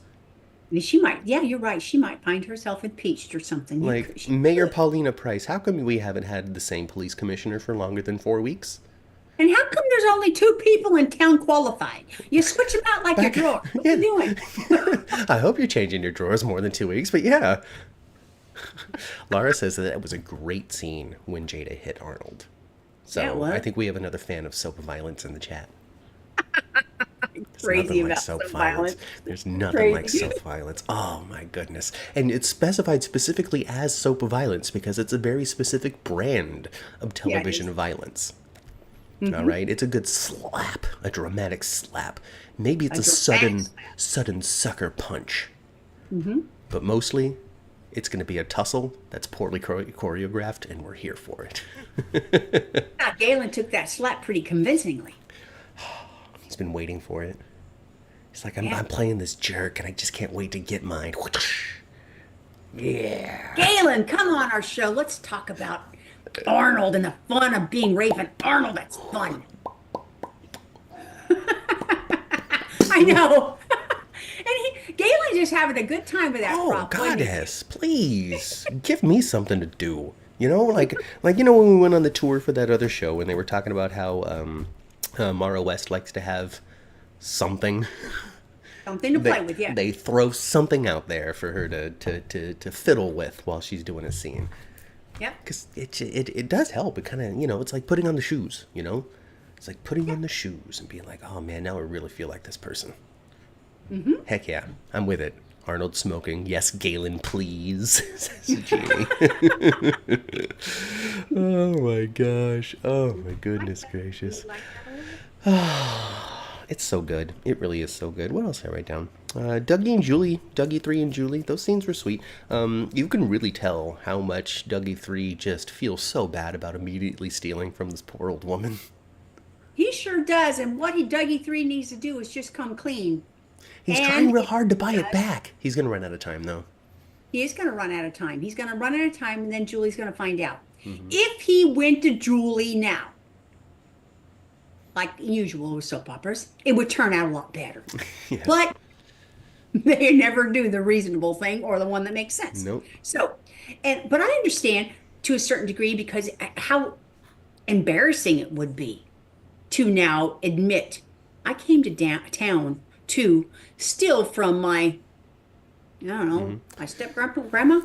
[SPEAKER 1] She might. Yeah, you're right. She might find herself impeached or something.
[SPEAKER 2] Like
[SPEAKER 1] She
[SPEAKER 2] Mayor
[SPEAKER 1] could.
[SPEAKER 2] Paulina Price, how come we haven't had the same police commissioner for longer than 4 weeks?
[SPEAKER 1] And how come there's only two people in town qualified? You switch them out like your
[SPEAKER 2] Back,
[SPEAKER 1] drawers. What are
[SPEAKER 2] yeah.
[SPEAKER 1] you doing?
[SPEAKER 2] I hope you're changing your drawers more than 2 weeks, but yeah. Laura says that it was a great scene when Jada hit Arnold.
[SPEAKER 1] Yeah, it
[SPEAKER 2] So I
[SPEAKER 1] was
[SPEAKER 2] think we have another fan of soap violence in the chat. There's
[SPEAKER 1] crazy
[SPEAKER 2] nothing like
[SPEAKER 1] about
[SPEAKER 2] soap
[SPEAKER 1] some
[SPEAKER 2] violence.
[SPEAKER 1] violence.
[SPEAKER 2] There's nothing like
[SPEAKER 1] Crazy.
[SPEAKER 2] soap violence. Oh my goodness. And it's specified specifically as soap violence because it's a very specific brand of
[SPEAKER 1] Yeah, it
[SPEAKER 2] television
[SPEAKER 1] is.
[SPEAKER 2] violence. All
[SPEAKER 1] Mm-hmm.
[SPEAKER 2] right, it's a good slap, a dramatic slap. Maybe it's
[SPEAKER 1] A
[SPEAKER 2] a
[SPEAKER 1] dramatic
[SPEAKER 2] sudden,
[SPEAKER 1] slap.
[SPEAKER 2] sudden sucker punch,
[SPEAKER 1] Mm-hmm.
[SPEAKER 2] but mostly, it's going to be a tussle that's poorly choreographed, and we're here for it.
[SPEAKER 1] Now, Galen took that slap pretty convincingly.
[SPEAKER 2] He's been waiting for it. He's like, I'm,
[SPEAKER 1] Yeah.
[SPEAKER 2] I'm playing this jerk, and I just can't wait to get mine. Yeah.
[SPEAKER 1] Galen, come on our show. Let's talk about Arnold and the fun of being Raven. Arnold, that's fun. I know. Galen just having a good time with that
[SPEAKER 2] Oh,
[SPEAKER 1] prop, wasn't he?
[SPEAKER 2] goddess, please give me something to do. Like when we went on the tour for that other show, and they were talking about how Mara West likes to have something.
[SPEAKER 1] Something to play with, yeah.
[SPEAKER 2] They throw something out there for her to fiddle with while she's doing a scene.
[SPEAKER 1] Yep.
[SPEAKER 2] Because it does help. It kind of, it's like putting on the shoes, It's like putting
[SPEAKER 1] Yeah.
[SPEAKER 2] on the shoes and being like, oh man, now I really feel like this person.
[SPEAKER 1] Mm-hmm.
[SPEAKER 2] Heck yeah, I'm with it. Arnold smoking. Yes, Galen, please, says Jeannie. Oh my gosh. Oh my goodness
[SPEAKER 1] You
[SPEAKER 2] gracious.
[SPEAKER 1] like that a little?
[SPEAKER 2] It's so good. It really is so good. What else did I write down? Dougie and Julie. Dougie 3 and Julie. Those scenes were sweet. You can really tell how much Dougie 3 just feels so bad about immediately stealing from this poor old woman.
[SPEAKER 1] He sure does. And what Dougie 3 needs to do is just come clean.
[SPEAKER 2] He's trying
[SPEAKER 1] And
[SPEAKER 2] real
[SPEAKER 1] if
[SPEAKER 2] hard to
[SPEAKER 1] he
[SPEAKER 2] buy it
[SPEAKER 1] does,
[SPEAKER 2] back. He's going to run out of time, though.
[SPEAKER 1] he is going to run out of time. He's going to run out of time, and then Julie's going to find out. If he went to Julie now, like usual with soap operas, it would turn out a lot better.
[SPEAKER 2] Yes.
[SPEAKER 1] But they never do the reasonable thing or the one that makes sense.
[SPEAKER 2] Nope.
[SPEAKER 1] So, but I understand to a certain degree because how embarrassing it would be to now admit I came to town to steal from my, I don't know, my step grandma.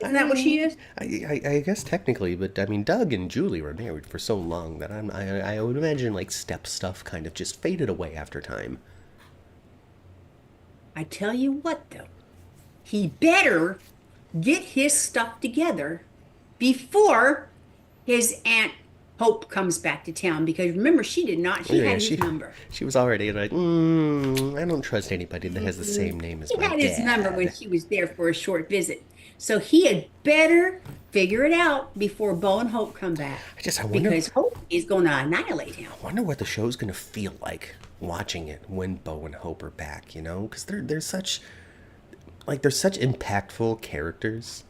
[SPEAKER 1] Isn't that what she is?
[SPEAKER 2] I guess technically, but I mean, Doug and Julie were married for so long that I would imagine like step stuff kind of just faded away after time.
[SPEAKER 1] I tell you what, though, he better get his stuff together before his Aunt Hope comes back to town. Because remember, she did not, she
[SPEAKER 2] Yeah,
[SPEAKER 1] had his number.
[SPEAKER 2] she was already like, I don't trust anybody that has the same name as
[SPEAKER 1] He
[SPEAKER 2] my
[SPEAKER 1] had his number when
[SPEAKER 2] dad.
[SPEAKER 1] she was there for a short visit. So he had better figure it out before Bo and Hope come back.
[SPEAKER 2] I wonder,
[SPEAKER 1] Because Hope is going to annihilate him.
[SPEAKER 2] wonder what the show's gonna feel like watching it when Bo and Hope are back. Because they're such impactful characters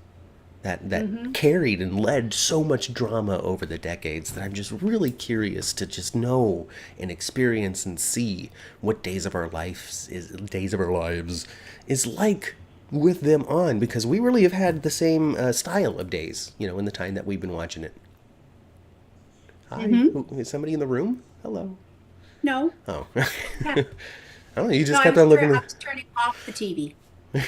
[SPEAKER 2] that carried and led so much drama over the decades that I'm just really curious to just know and experience and see what Days of Our Lives is like with them on, because we really have had the same style of Days, in the time that we've been watching it. Hi, is somebody in the room? Hello.
[SPEAKER 1] No.
[SPEAKER 2] Oh.
[SPEAKER 1] Yeah.
[SPEAKER 2] I don't know. You just
[SPEAKER 1] No,
[SPEAKER 2] kept on looking.
[SPEAKER 1] I was turning off the TV. I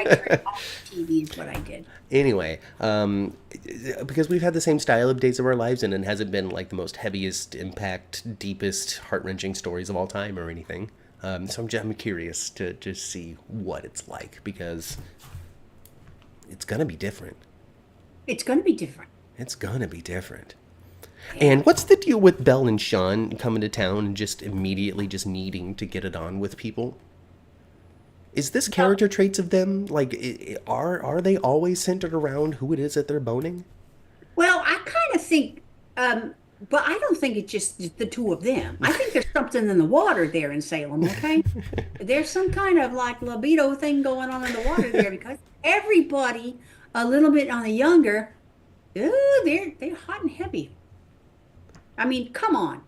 [SPEAKER 1] turned off the TV is what I did.
[SPEAKER 2] Anyway, because we've had the same style of Days of Our Lives, and it hasn't been like the most heaviest impact, deepest, heart-wrenching stories of all time or anything. So I'm curious to just see what it's like, because it's gonna be different.
[SPEAKER 1] It's going to be different.
[SPEAKER 2] It's gonna be different.
[SPEAKER 1] Yeah.
[SPEAKER 2] And what's the deal with Belle and Sean coming to town and just immediately just needing to get it on with people? Is this character traits of them, like, are they always centered around who it is that they're boning?
[SPEAKER 1] Well, I kind of think, but I don't think it's just the two of them. I think there's something in the water there in Salem, okay? There's some kind of like libido thing going on in the water there because everybody a little bit on the younger, ooh, they're hot and heavy. I mean, come on.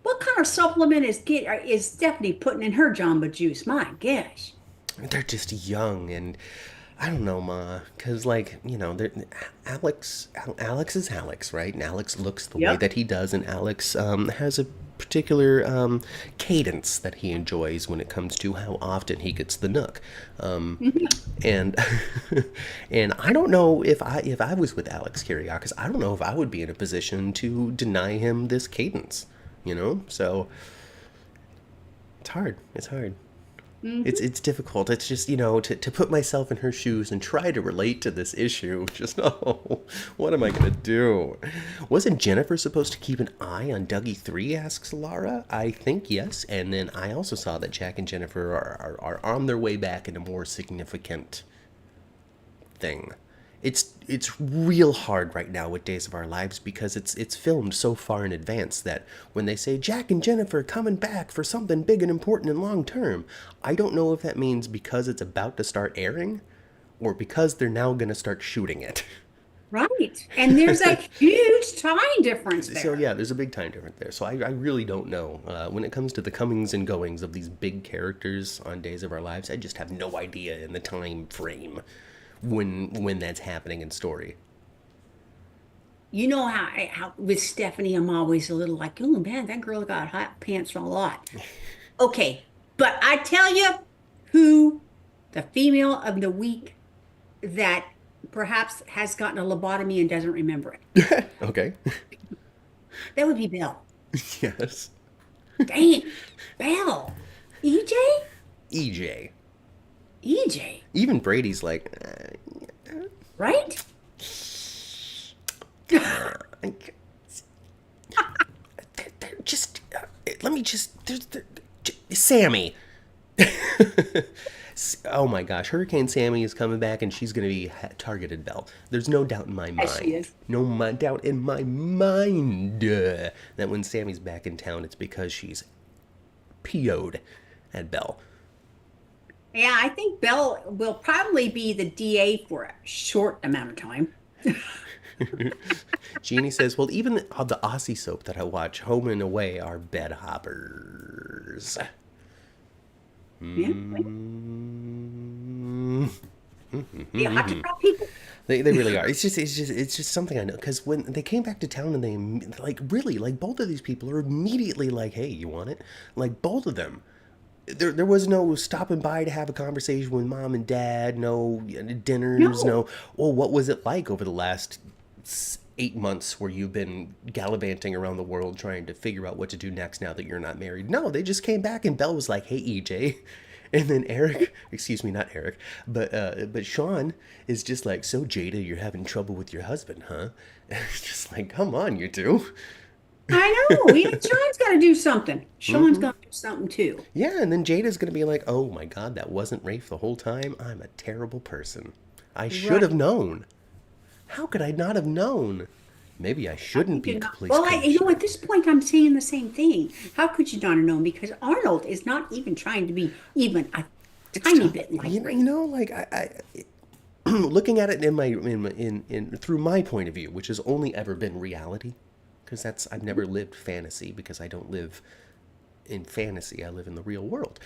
[SPEAKER 1] What kind of supplement is Stephanie putting in her Jamba Juice? My gosh.
[SPEAKER 2] They're just young, and I don't know, Ma, because Alex is Alex, right? And Alex looks the way
[SPEAKER 1] Yep.
[SPEAKER 2] that he does, and Alex has a particular cadence that he enjoys when it comes to how often he gets the nook, and and I don't know if I was with Alex Kiriakis, I don't know if I would be in a position to deny him this cadence, So it's hard. It's hard. It's difficult. It's just, to put myself in her shoes and try to relate to this issue. Just, oh, what am I going to do? Wasn't Jennifer supposed to keep an eye on Dougie 3, asks Laura? I think yes. And then I also saw that Jack and Jennifer are on their way back in a more significant thing. It's real hard right now with Days of Our Lives because it's filmed so far in advance that when they say Jack and Jennifer coming back for something big and important and long term, I don't know if that means because it's about to start airing or because they're now going to start shooting it.
[SPEAKER 1] Right. And there's a huge time difference
[SPEAKER 2] So
[SPEAKER 1] there.
[SPEAKER 2] yeah, there's a big time difference there. So I really don't know. When it comes to the comings and goings of these big characters on Days of Our Lives, I just have no idea in the time frame when that's happening in story.
[SPEAKER 1] You know how with Stephanie, I'm always a little like, oh man, that girl got hot pants on a lot. Okay. But I tell you who the female of the week that perhaps has gotten a lobotomy and doesn't remember it.
[SPEAKER 2] Okay.
[SPEAKER 1] That would be Belle.
[SPEAKER 2] Yes.
[SPEAKER 1] Dang, Belle. EJ?
[SPEAKER 2] EJ.
[SPEAKER 1] EJ,
[SPEAKER 2] Even Brady's like,
[SPEAKER 1] right?
[SPEAKER 2] just let me just Sammy. Oh my gosh, Hurricane Sammy is coming back, and she's going to be targeted, Belle. There's no doubt in my
[SPEAKER 1] Yes, she
[SPEAKER 2] mind.
[SPEAKER 1] is.
[SPEAKER 2] No doubt in my mind that when Sammy's back in town, it's because she's PO'd at Belle.
[SPEAKER 1] Yeah, I think Belle will probably be the DA for a short amount of time.
[SPEAKER 2] Jeannie says, well, even the Aussie soap that I watch, Home and Away, are bed hoppers.
[SPEAKER 1] Yeah,
[SPEAKER 2] Mm.
[SPEAKER 1] yeah, hot to trot people.
[SPEAKER 2] They really are. It's just something I know, because when they came back to town and they like really like both of these people are immediately like, hey, you want it? Like both of them. There was no stopping by to have a conversation with mom and dad, no dinners,
[SPEAKER 1] No,
[SPEAKER 2] no. Well, what was it like over the last 8 months where you've been gallivanting around the world trying to figure out what to do next now that you're not married? No, they just came back and Belle was like, hey, EJ. And then Eric, excuse me, not Eric, but Sean is just like, so Jada, you're having trouble with your husband, huh? And it's just like, come on, you two.
[SPEAKER 1] I know. Sean's got to do something. Sean's got to do something too.
[SPEAKER 2] Yeah, and then Jada's gonna be like, oh my god, that wasn't Rafe the whole time. I'm a terrible person. I should have
[SPEAKER 1] Right.
[SPEAKER 2] known. How could I not have known? Maybe I
[SPEAKER 1] How
[SPEAKER 2] shouldn't
[SPEAKER 1] could
[SPEAKER 2] be
[SPEAKER 1] you not?
[SPEAKER 2] police
[SPEAKER 1] Well,
[SPEAKER 2] commissioner.
[SPEAKER 1] at this point, I'm saying the same thing. How could you not have known? Because Arnold is not even trying to be even a
[SPEAKER 2] It's
[SPEAKER 1] tiny
[SPEAKER 2] tough.
[SPEAKER 1] bit like
[SPEAKER 2] You
[SPEAKER 1] Ray.
[SPEAKER 2] know, like looking at it in through my point of view, which has only ever been reality, because that's I've never lived fantasy because I don't live in fantasy. I live in the real world.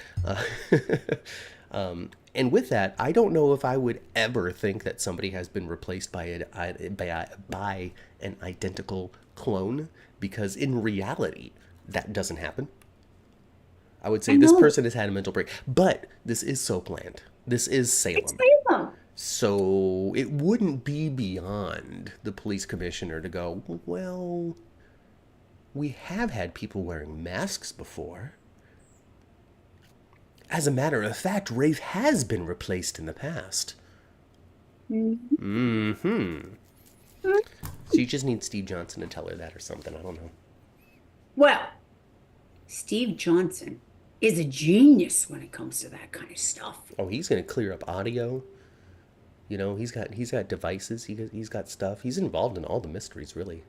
[SPEAKER 2] And with that, I don't know if I would ever think that somebody has been replaced by an identical clone, because in reality, that doesn't happen. I would
[SPEAKER 1] I
[SPEAKER 2] say this
[SPEAKER 1] know.
[SPEAKER 2] person has had a mental break, but this is so planned. This is
[SPEAKER 1] It's
[SPEAKER 2] Salem.
[SPEAKER 1] Salem.
[SPEAKER 2] So it wouldn't be beyond the police commissioner to go, well, we have had people wearing masks before. As a matter of fact, Rafe has been replaced in the past.
[SPEAKER 1] Mhm.
[SPEAKER 2] Mm-hmm. So you just need Steve Johnson to tell her that or something. I don't know.
[SPEAKER 1] Well, Steve Johnson is a genius when it comes to that kind of stuff.
[SPEAKER 2] Oh, he's gonna clear up audio. You know, he's got devices. He's got stuff. He's involved in all the mysteries, really.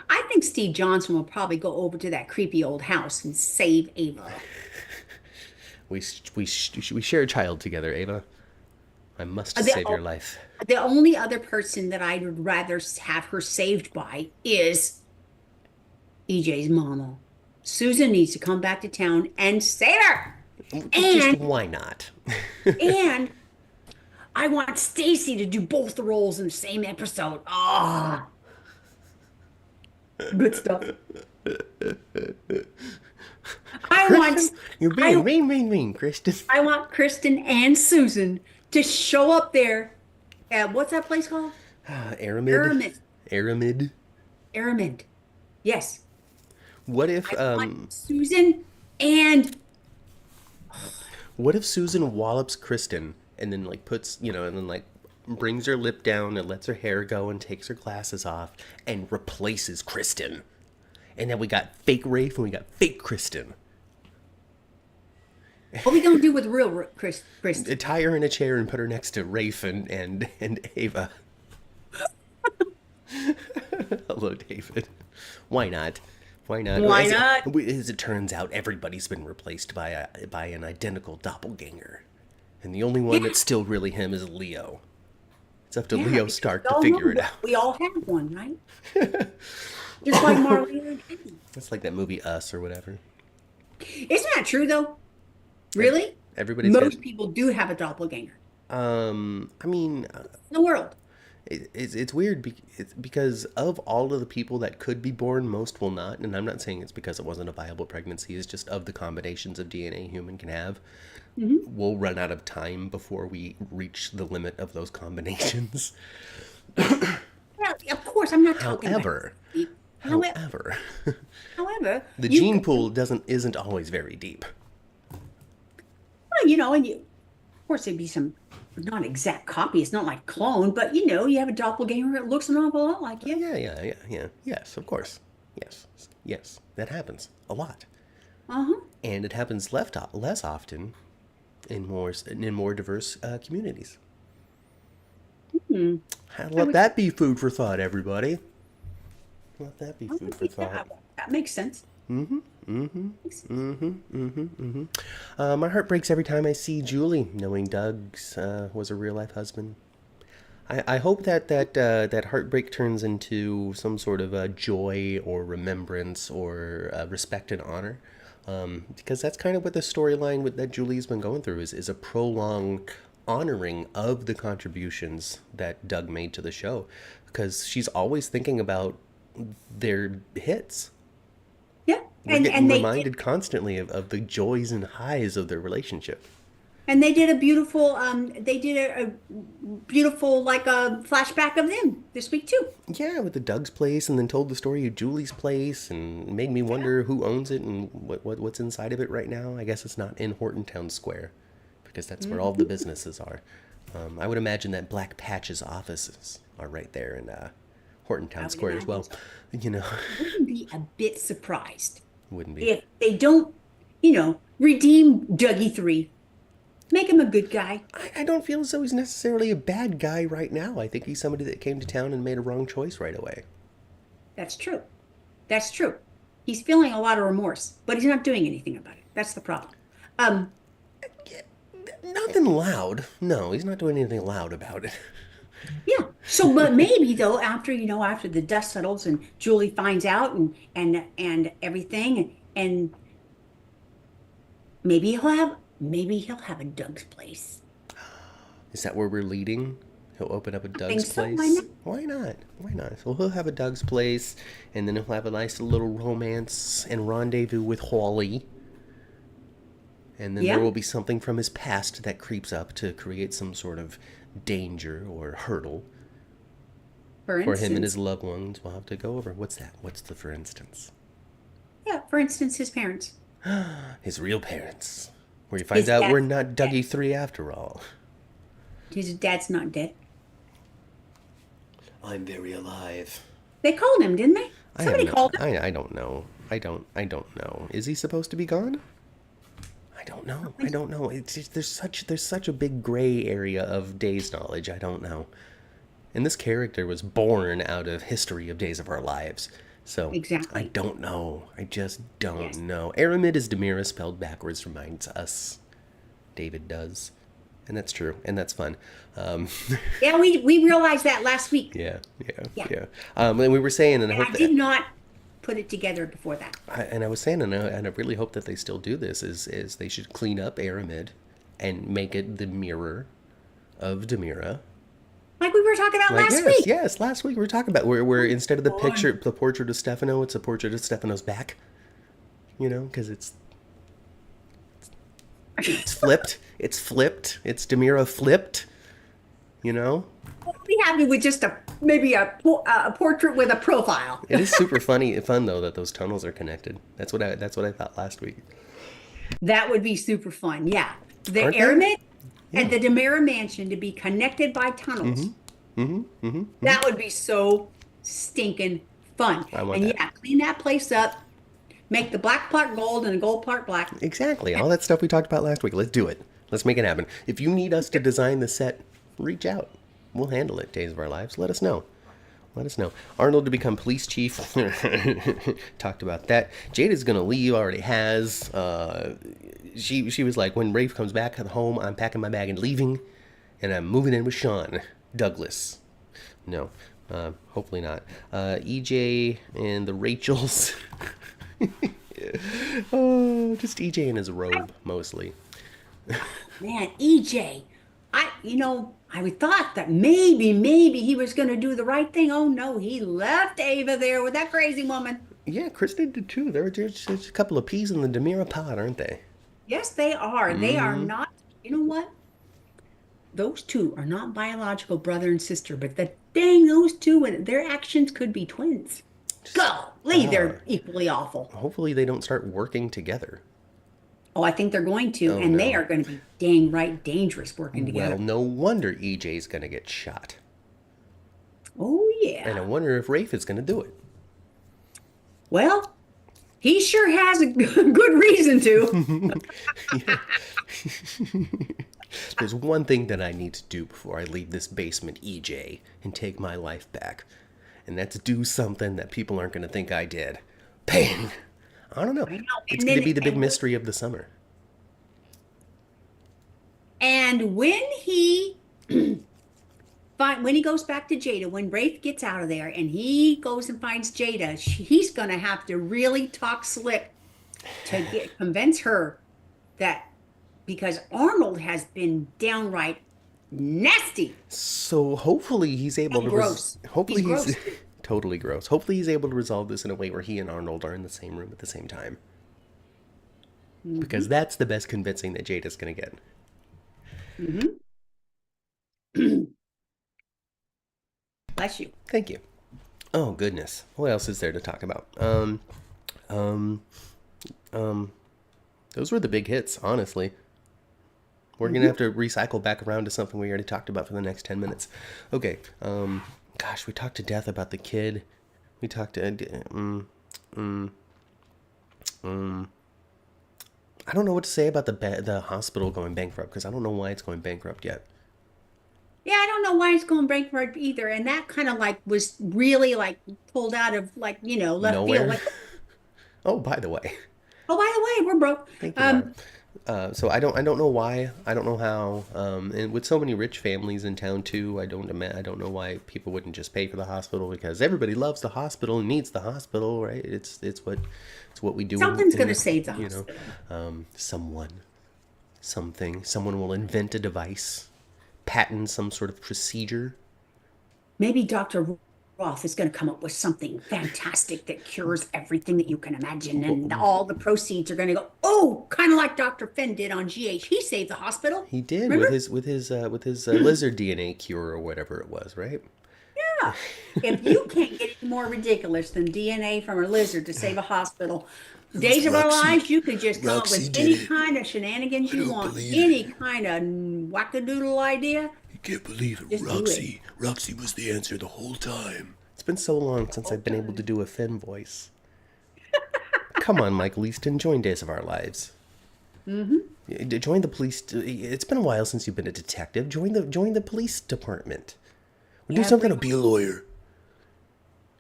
[SPEAKER 1] I think Steve Johnson will probably go over to that creepy old house and save Ava.
[SPEAKER 2] We share a child together, Ava. I must
[SPEAKER 1] The,
[SPEAKER 2] save your life.
[SPEAKER 1] the only other person that I would rather have her saved by is EJ's mama. Susan needs to come back to town and save her.
[SPEAKER 2] Just
[SPEAKER 1] And
[SPEAKER 2] why not?
[SPEAKER 1] and I want Stacy to do both the roles in the same episode. Ah, good stuff. I want
[SPEAKER 2] Kristen, you're being
[SPEAKER 1] I
[SPEAKER 2] mean, Kristen.
[SPEAKER 1] I want Kristen and Susan to show up there at what's that place called?
[SPEAKER 2] Aramid,
[SPEAKER 1] Aramid.
[SPEAKER 2] Aramid.
[SPEAKER 1] Aramid. Yes.
[SPEAKER 2] What if
[SPEAKER 1] I want Susan and
[SPEAKER 2] what if Susan wallops Kristen and then like puts and then like brings her lip down and lets her hair go and takes her glasses off and replaces Kristen, and then we got fake Rafe and we got fake Kristen.
[SPEAKER 1] what we gonna do with real Kristen?
[SPEAKER 2] Tie her in a chair and put her next to Rafe and Ava. Hello, David. Why not? Why not?
[SPEAKER 1] Why not?
[SPEAKER 2] As it turns out, everybody's been replaced by an identical doppelganger, and the only one
[SPEAKER 1] Yeah.
[SPEAKER 2] that's still really him is Leo. It's up to
[SPEAKER 1] Yeah,
[SPEAKER 2] Leo
[SPEAKER 1] because
[SPEAKER 2] Stark
[SPEAKER 1] we
[SPEAKER 2] to
[SPEAKER 1] all know
[SPEAKER 2] figure it out.
[SPEAKER 1] we all have one, right? Just like Marlene and Eddie.
[SPEAKER 2] It's like that movie Us or whatever.
[SPEAKER 1] Isn't that true though?
[SPEAKER 2] Ev-
[SPEAKER 1] Really?
[SPEAKER 2] Everybody's got.
[SPEAKER 1] Most people do have a doppelganger
[SPEAKER 2] I mean,
[SPEAKER 1] in the world.
[SPEAKER 2] it's weird it's because of all of the people that could be born, most will not. And I'm not saying it's because it wasn't a viable pregnancy. It's just of the combinations of DNA a human can have.
[SPEAKER 1] Hmm.
[SPEAKER 2] We'll run out of time before we reach the limit of those combinations.
[SPEAKER 1] Well, of course, I'm not talking about
[SPEAKER 2] However,
[SPEAKER 1] deep. However,
[SPEAKER 2] however,
[SPEAKER 1] however,
[SPEAKER 2] the
[SPEAKER 1] you
[SPEAKER 2] gene
[SPEAKER 1] could,
[SPEAKER 2] pool isn't always very deep.
[SPEAKER 1] well, and of course, there'd be some not exact copy. It's not like clone, but you have a doppelganger that looks an awful lot like you.
[SPEAKER 2] Yeah. Yes, of course. Yes, that happens a lot,
[SPEAKER 1] Uh-huh.
[SPEAKER 2] and it happens less often in more diverse communities.
[SPEAKER 1] Hmm. I
[SPEAKER 2] Let
[SPEAKER 1] would,
[SPEAKER 2] that be food for thought, everybody. Let that be
[SPEAKER 1] I
[SPEAKER 2] food
[SPEAKER 1] would
[SPEAKER 2] for
[SPEAKER 1] think that
[SPEAKER 2] thought.
[SPEAKER 1] that makes sense. Makes sense.
[SPEAKER 2] My heart breaks every time I see Julie, knowing Doug's was a real life husband. I hope that heartbreak turns into some sort of joy or remembrance or respect and honor, because that's kind of what the storyline that Julie's been going through is a prolonged honoring of the contributions that Doug made to the show, because she's always thinking about their hits.
[SPEAKER 1] Yeah,
[SPEAKER 2] We're
[SPEAKER 1] and
[SPEAKER 2] getting
[SPEAKER 1] they did,
[SPEAKER 2] reminded constantly of the joys and highs of their relationship.
[SPEAKER 1] and they did a beautiful a beautiful like a flashback of them this week too.
[SPEAKER 2] Yeah, with the Doug's place, and then told the story of Julie's place, and made me wonder who owns it and what's inside of it right now. I guess it's not in Horton Town Square, because that's where all the businesses are. I would imagine that Black Patch's offices are right there in Horton
[SPEAKER 1] I
[SPEAKER 2] Town
[SPEAKER 1] would
[SPEAKER 2] Square as
[SPEAKER 1] imagine
[SPEAKER 2] well.
[SPEAKER 1] so.
[SPEAKER 2] You know,
[SPEAKER 1] Wouldn't be a bit surprised
[SPEAKER 2] wouldn't be.
[SPEAKER 1] if they don't, redeem Dougie 3, make him a good guy.
[SPEAKER 2] I don't feel as though he's necessarily a bad guy right now. I think he's somebody that came to town and made a wrong choice right away.
[SPEAKER 1] That's true. That's true. He's feeling a lot of remorse, but he's not doing anything about it. That's the problem. Um,
[SPEAKER 2] Yeah, nothing loud. No, he's not doing anything loud about it.
[SPEAKER 1] yeah. So, but maybe though, after the dust settles and Julie finds out and everything, and maybe he'll have a Doug's place.
[SPEAKER 2] Is that where we're leading? He'll open up a
[SPEAKER 1] I think
[SPEAKER 2] Doug's
[SPEAKER 1] so. Why
[SPEAKER 2] place.
[SPEAKER 1] not?
[SPEAKER 2] Why not? Why not? So he'll have a Doug's place, and then he'll have a nice little romance and rendezvous with Holly. And then there
[SPEAKER 1] Yeah.
[SPEAKER 2] will be something from his past that creeps up to create some sort of danger or hurdle
[SPEAKER 1] For
[SPEAKER 2] for him and
[SPEAKER 1] instance,
[SPEAKER 2] his loved ones. We'll have to go over. What's that? What's the for instance?
[SPEAKER 1] yeah. For instance, his parents,
[SPEAKER 2] His real parents. Where he finds
[SPEAKER 1] his
[SPEAKER 2] out we're
[SPEAKER 1] dad's
[SPEAKER 2] not
[SPEAKER 1] not dead.
[SPEAKER 2] Dougie 3 after all.
[SPEAKER 1] His dad's not dead.
[SPEAKER 2] I'm very alive.
[SPEAKER 1] They called him, didn't they?
[SPEAKER 2] I have
[SPEAKER 1] Somebody
[SPEAKER 2] no,
[SPEAKER 1] called him.
[SPEAKER 2] I don't know. I don't know. Is he supposed to be gone? I don't know. I don't know. It's just, there's such a big gray area of Days knowledge. I don't know. And this character was born out of history of Days of Our Lives. So I
[SPEAKER 1] Exactly.
[SPEAKER 2] don't know. I just don't
[SPEAKER 1] Yes.
[SPEAKER 2] know. Aramid is Demira spelled backwards, reminds us. David does. And that's true. And that's fun. Um,
[SPEAKER 1] Yeah, we realized that last week.
[SPEAKER 2] yeah.
[SPEAKER 1] Yeah.
[SPEAKER 2] And we were saying, and I
[SPEAKER 1] And I
[SPEAKER 2] hope
[SPEAKER 1] did
[SPEAKER 2] that,
[SPEAKER 1] not put it together before that.
[SPEAKER 2] I was saying, and I really hope that they still do this, is they should clean up Aramid and make it the mirror of Demira.
[SPEAKER 1] Like we were talking about
[SPEAKER 2] Like,
[SPEAKER 1] last
[SPEAKER 2] yes,
[SPEAKER 1] week.
[SPEAKER 2] yes. Last week we were talking about where instead of the
[SPEAKER 1] Fun.
[SPEAKER 2] the portrait of Stefano, it's a portrait of Stefano's back. You know, because it's flipped. It's flipped. It's Demira flipped. You know,
[SPEAKER 1] I'll be happy with just maybe a portrait with a profile.
[SPEAKER 2] it is super fun though that those tunnels are connected. That's what I thought last week.
[SPEAKER 1] That would be super fun. Yeah. The
[SPEAKER 2] Aren't they?
[SPEAKER 1] Aramid
[SPEAKER 2] Yeah.
[SPEAKER 1] and the Demira mansion to be connected by tunnels. That would be so stinking fun.
[SPEAKER 2] I want
[SPEAKER 1] And
[SPEAKER 2] that.
[SPEAKER 1] yeah, clean that place up. Make the black part gold and the gold part black.
[SPEAKER 2] Exactly. All that stuff we talked about last week. Let's do it. Let's make it happen. If you need us to design the set, reach out. We'll handle it. Days of Our Lives. Let us know. Let us know. Arnold to become police chief. Talked about that. Jada's gonna leave. Already has. She was like, when Rafe comes back home, I'm packing my bag and leaving, and I'm moving in with Sean. Douglas. No, hopefully not. EJ and the Rachels. Oh, just EJ in his robe, mostly.
[SPEAKER 1] Man, EJ, I thought that maybe he was going to do the right thing. Oh no, he left Ava there with that crazy woman.
[SPEAKER 2] Yeah, Kristen did too. There's a couple of peas in the Demira pot, aren't they?
[SPEAKER 1] Yes, they are. They are
[SPEAKER 2] Mm-hmm.
[SPEAKER 1] not, you know what? Those two are not biological brother and sister, but the dang, those two and their actions could be twins.
[SPEAKER 2] Just,
[SPEAKER 1] Golly, they're equally awful.
[SPEAKER 2] hopefully they don't start working together.
[SPEAKER 1] Oh, I think they're going to,
[SPEAKER 2] Oh
[SPEAKER 1] and they
[SPEAKER 2] no.
[SPEAKER 1] are going to be dang right dangerous working
[SPEAKER 2] Well,
[SPEAKER 1] together.
[SPEAKER 2] no wonder EJ's gonna get shot.
[SPEAKER 1] Oh,
[SPEAKER 2] And I
[SPEAKER 1] yeah.
[SPEAKER 2] wonder if Rafe is gonna do it.
[SPEAKER 1] Well, he sure has a good reason to.
[SPEAKER 2] Yeah. There's one thing that I need to do before I leave this basement, EJ, and take my life back. And that's do something that people aren't gonna think I did. Bang! I don't know.
[SPEAKER 1] I know.
[SPEAKER 2] It's
[SPEAKER 1] And
[SPEAKER 2] gonna
[SPEAKER 1] then,
[SPEAKER 2] be the big mystery of the summer.
[SPEAKER 1] and when he when he goes back to Jada, when Rafe gets out of there and he goes and finds Jada, he's going to have to really talk slick to convince her that because Arnold has been downright nasty
[SPEAKER 2] So hopefully he's able
[SPEAKER 1] and
[SPEAKER 2] to.
[SPEAKER 1] gross.
[SPEAKER 2] Hopefully
[SPEAKER 1] He's
[SPEAKER 2] he's
[SPEAKER 1] gross too.
[SPEAKER 2] totally gross. Hopefully he's able to resolve this in a way where he and Arnold are in the same room at the same time. Because
[SPEAKER 1] Hmm.
[SPEAKER 2] that's the best convincing that Jada's gonna get.
[SPEAKER 1] Hmm. Bless you.
[SPEAKER 2] Thank you. Oh goodness, what else is there to talk about? Um, um, those were the big hits, honestly. We're gonna have
[SPEAKER 1] Hmm.
[SPEAKER 2] to recycle back around to something we already talked about for the next 10 minutes. Okay. Gosh, we talked to death about the kid. We talked to. I don't know what to say about the hospital going bankrupt because I don't know why it's going bankrupt yet.
[SPEAKER 1] Yeah, I don't know why it's going bankrupt either. And that kind of like was really like pulled out of like, left field.
[SPEAKER 2] Nowhere.
[SPEAKER 1] Like,
[SPEAKER 2] Oh, by the way,
[SPEAKER 1] oh, by the way, we're broke.
[SPEAKER 2] thank you, Laura.
[SPEAKER 1] Um,
[SPEAKER 2] So I don't know why. I don't know how. And with so many rich families in town too, I don't know why people wouldn't just pay for the hospital because everybody loves the hospital and needs the hospital, right? It's what we do
[SPEAKER 1] Something's
[SPEAKER 2] in
[SPEAKER 1] going to
[SPEAKER 2] the
[SPEAKER 1] save the
[SPEAKER 2] you know,
[SPEAKER 1] hospital.
[SPEAKER 2] someone will invent a device, patent some sort of procedure.
[SPEAKER 1] Maybe Dr. Roth is going to come up with something fantastic that cures everything that you can imagine. And all the proceeds are going to go, oh, kind of like Dr. Finn did on GH. He saved the hospital.
[SPEAKER 2] He did with
[SPEAKER 1] Remember?
[SPEAKER 2] his lizard DNA cure or whatever it was, right?
[SPEAKER 1] Yeah. If you can't get any more ridiculous than DNA from a lizard to save a hospital,
[SPEAKER 3] It was
[SPEAKER 1] days of our
[SPEAKER 3] Roxy.
[SPEAKER 1] lives, you could just come up
[SPEAKER 3] Roxy
[SPEAKER 1] with
[SPEAKER 3] did
[SPEAKER 1] any
[SPEAKER 3] it.
[SPEAKER 1] kind of shenanigans
[SPEAKER 3] I
[SPEAKER 1] you
[SPEAKER 3] don't
[SPEAKER 1] want,
[SPEAKER 3] believe
[SPEAKER 1] any
[SPEAKER 3] it.
[SPEAKER 1] kind of wackadoodle idea.
[SPEAKER 3] You can't believe it.
[SPEAKER 1] Just do it.
[SPEAKER 3] Roxy was the answer the whole time.
[SPEAKER 2] It's been so long since I've been able to do a Finn voice. Come on, Michael Easton, join Days of Our Lives. Join the police. It's been a while since you've been a detective. Join the police department. We'll do
[SPEAKER 1] Yeah,
[SPEAKER 2] something.
[SPEAKER 3] Be a lawyer.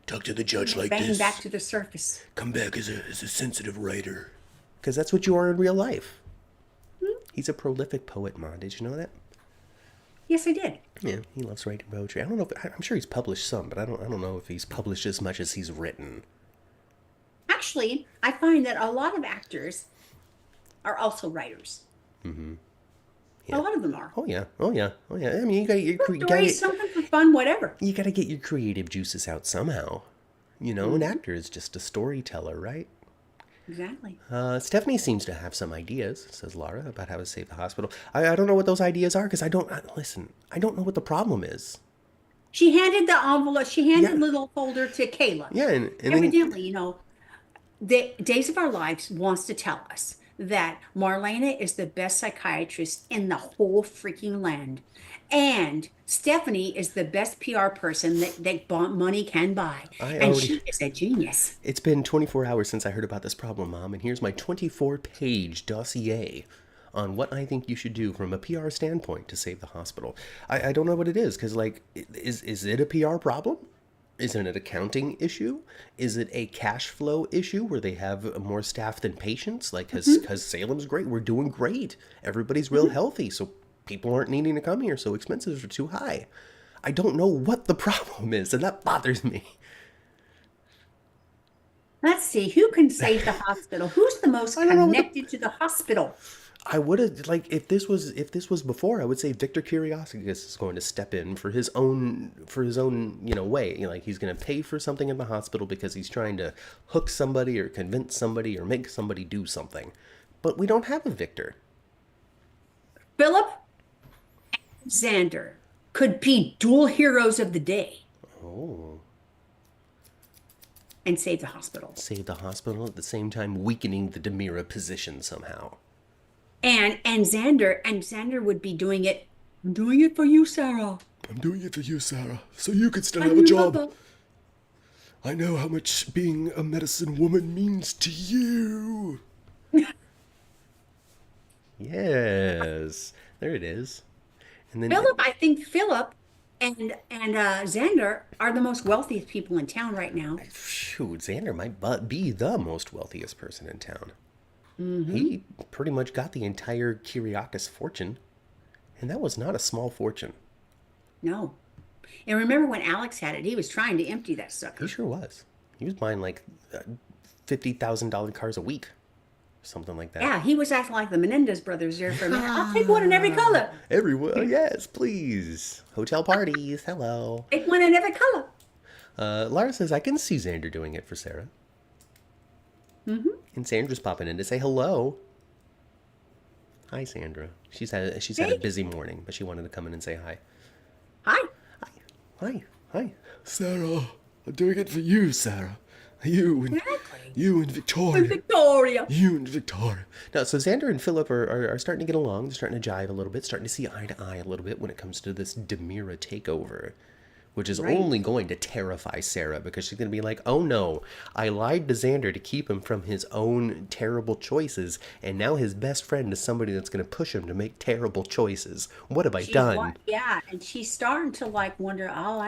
[SPEAKER 3] Talk to the judge like
[SPEAKER 1] Bang
[SPEAKER 3] this.
[SPEAKER 1] back to the surface.
[SPEAKER 3] Come back as a sensitive writer.
[SPEAKER 2] Because that's what you are in real life. He's a prolific poet, Ma. Did you know that?
[SPEAKER 1] Yes, I did.
[SPEAKER 2] Yeah, he loves writing poetry. I don't know. I'm sure he's published some, but I don't know if he's published as much as he's written.
[SPEAKER 1] Actually, I find that a lot of actors are also writers.
[SPEAKER 2] Yeah.
[SPEAKER 1] A lot of them are.
[SPEAKER 2] Oh yeah. Oh yeah. Oh yeah. I mean,
[SPEAKER 1] Stories, something for fun, whatever.
[SPEAKER 2] you gotta get your creative juices out somehow. An actor is just a storyteller, right?
[SPEAKER 1] Exactly.
[SPEAKER 2] Stephanie seems to have some ideas, says Laura, about how to save the hospital. I don't know what those ideas are because listen, I don't know what the problem is.
[SPEAKER 1] She handed the envelope, she handed
[SPEAKER 2] Yeah.
[SPEAKER 1] the little folder to Kayla.
[SPEAKER 2] Yeah, and then
[SPEAKER 1] Evidently, the Days of Our Lives wants to tell us that Marlena is the best psychiatrist in the whole freaking land. And Stephanie is the best PR person that money can buy. And she is a genius.
[SPEAKER 2] It's been 24 hours since I heard about this problem, Mom, and here's my 24-page dossier on what I think you should do from a PR standpoint to save the hospital. I don't know what it is, because, is it a PR problem? Is it an accounting issue? Is it a cash flow issue where they have more staff than patients? Because Salem's great. We're doing great. Everybody's real healthy, so people aren't needing to come here, so expenses are too high. I don't know what the problem is, and that bothers me.
[SPEAKER 1] Let's see, who can save the hospital? Who's the most
[SPEAKER 2] I don't know what
[SPEAKER 1] connected to the hospital?
[SPEAKER 2] I would have like if this was before, I would say Victor Kiriakis is going to step in for his own way. Like he's going to pay for something in the hospital because he's trying to hook somebody or convince somebody or make somebody do something. But we don't have a Victor.
[SPEAKER 1] Philip and Xander could be dual heroes of the day
[SPEAKER 2] Oh,
[SPEAKER 1] and save the hospital.
[SPEAKER 2] save the hospital at the same time weakening the Demira position somehow.
[SPEAKER 1] And Xander would be doing it. I'm doing it for you, Sarah.
[SPEAKER 3] I'm doing it for you, Sarah, so you can still
[SPEAKER 1] I'm
[SPEAKER 3] have a
[SPEAKER 1] your
[SPEAKER 3] job.
[SPEAKER 1] mother.
[SPEAKER 3] I know how much being a medicine woman means to you.
[SPEAKER 2] Yes, there it is. And then
[SPEAKER 1] I think Philip and Xander are the most wealthiest people in town right now.
[SPEAKER 2] shoot, Xander might be the most wealthiest person in town. He pretty much got the entire Kiriakis fortune, and that was not a small fortune.
[SPEAKER 1] No. And remember when Alex had it, he was trying to empty that
[SPEAKER 2] He
[SPEAKER 1] sucker.
[SPEAKER 2] sure was. He was buying like $50,000 cars a week, something like that.
[SPEAKER 1] Yeah, he was acting like the Menendez brothers there for a minute. I'll take one in every color.
[SPEAKER 2] Everyone, yes, please. Hotel parties, hello.
[SPEAKER 1] Take one in every color.
[SPEAKER 2] Lara says, I can see Xander doing it for Sarah. And Sandra's popping in to say hello. Hi, Sandra. She's had a busy morning, but she wanted to come in and say hi.
[SPEAKER 1] Hi.
[SPEAKER 2] Hi.
[SPEAKER 3] Sarah, I'm doing it for you, Sarah. You and
[SPEAKER 1] Exactly.
[SPEAKER 3] you and Victoria.
[SPEAKER 1] Victoria.
[SPEAKER 3] You and Victoria.
[SPEAKER 2] Now, so Xander and Philip are starting to get along. They're starting to jive a little bit, starting to see eye to eye a little bit when it comes to this Demira takeover, which is
[SPEAKER 1] Right.
[SPEAKER 2] only going to terrify Sarah because she's going to be like, oh no, I lied to Xander to keep him from his own terrible choices, and now his best friend is somebody that's going to push him to make terrible choices. What have I done?
[SPEAKER 1] Yeah, and she's starting to like wonder, oh,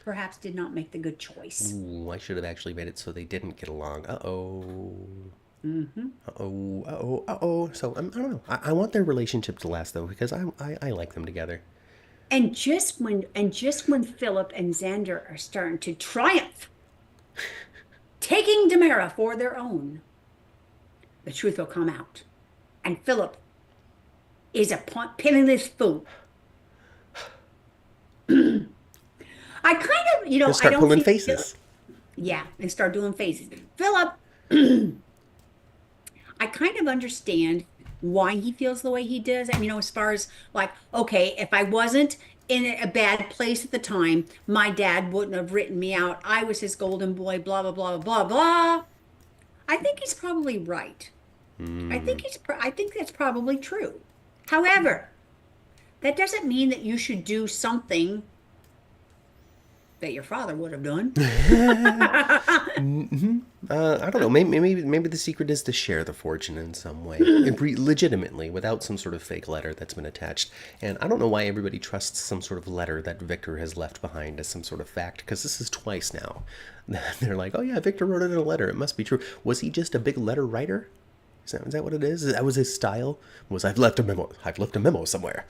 [SPEAKER 1] perhaps did not make the good choice.
[SPEAKER 2] Ooh, I should have actually made it so they didn't get along. Uh-oh. Uh-oh. So, I don't know. I want their relationship to last, though, because I like them together.
[SPEAKER 1] And just when Philip and Xander are starting to triumph, taking Demira for their own, the truth will come out. And Philip is a penniless fool. I kind of,
[SPEAKER 2] They'll
[SPEAKER 1] I
[SPEAKER 2] start
[SPEAKER 1] don't
[SPEAKER 2] pulling
[SPEAKER 1] think
[SPEAKER 2] faces.
[SPEAKER 1] yeah, and start doing faces. Philip, I kind of understand why he feels the way he does. I mean, as far as like, okay, if I wasn't in a bad place at the time, my dad wouldn't have written me out. I was his golden boy, blah, blah, blah, blah, blah. I think he's probably right. I think that's probably true. However, that doesn't mean that you should do something that your father would have done.
[SPEAKER 2] I don't know. Maybe the secret is to share the fortune in some way, legitimately, without some sort of fake letter that's been attached. And I don't know why everybody trusts some sort of letter that Victor has left behind as some sort of fact, because this is twice now. They're like, oh yeah, Victor wrote it in a letter. It must be true. Was he just a big letter writer? Is that what it is? That was his style? Was I've left a memo somewhere.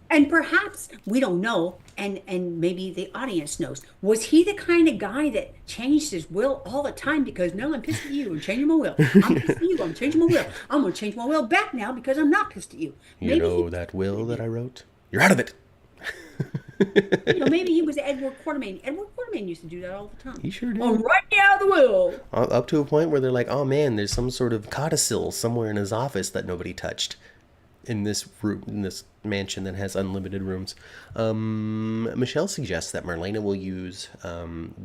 [SPEAKER 1] And perhaps we don't know, and maybe the audience knows. Was he the kind of guy that changed his will all the time because no, I'm pissed at you, I'm changing my will. I'm pissed at you, I'm changing my will. I'm going to change my will back now because I'm not pissed at you.
[SPEAKER 2] You know that will that I wrote? You're out of it.
[SPEAKER 1] Maybe he was Edward Quartermain. Edward Quartermain used to do that all the time.
[SPEAKER 2] He sure did.
[SPEAKER 1] I'm writing out the will.
[SPEAKER 2] Up to a point where they're like, oh man, there's some sort of codicil somewhere in his office that nobody touched. In this room, in this mansion that has unlimited rooms. Michelle suggests that Marlena will use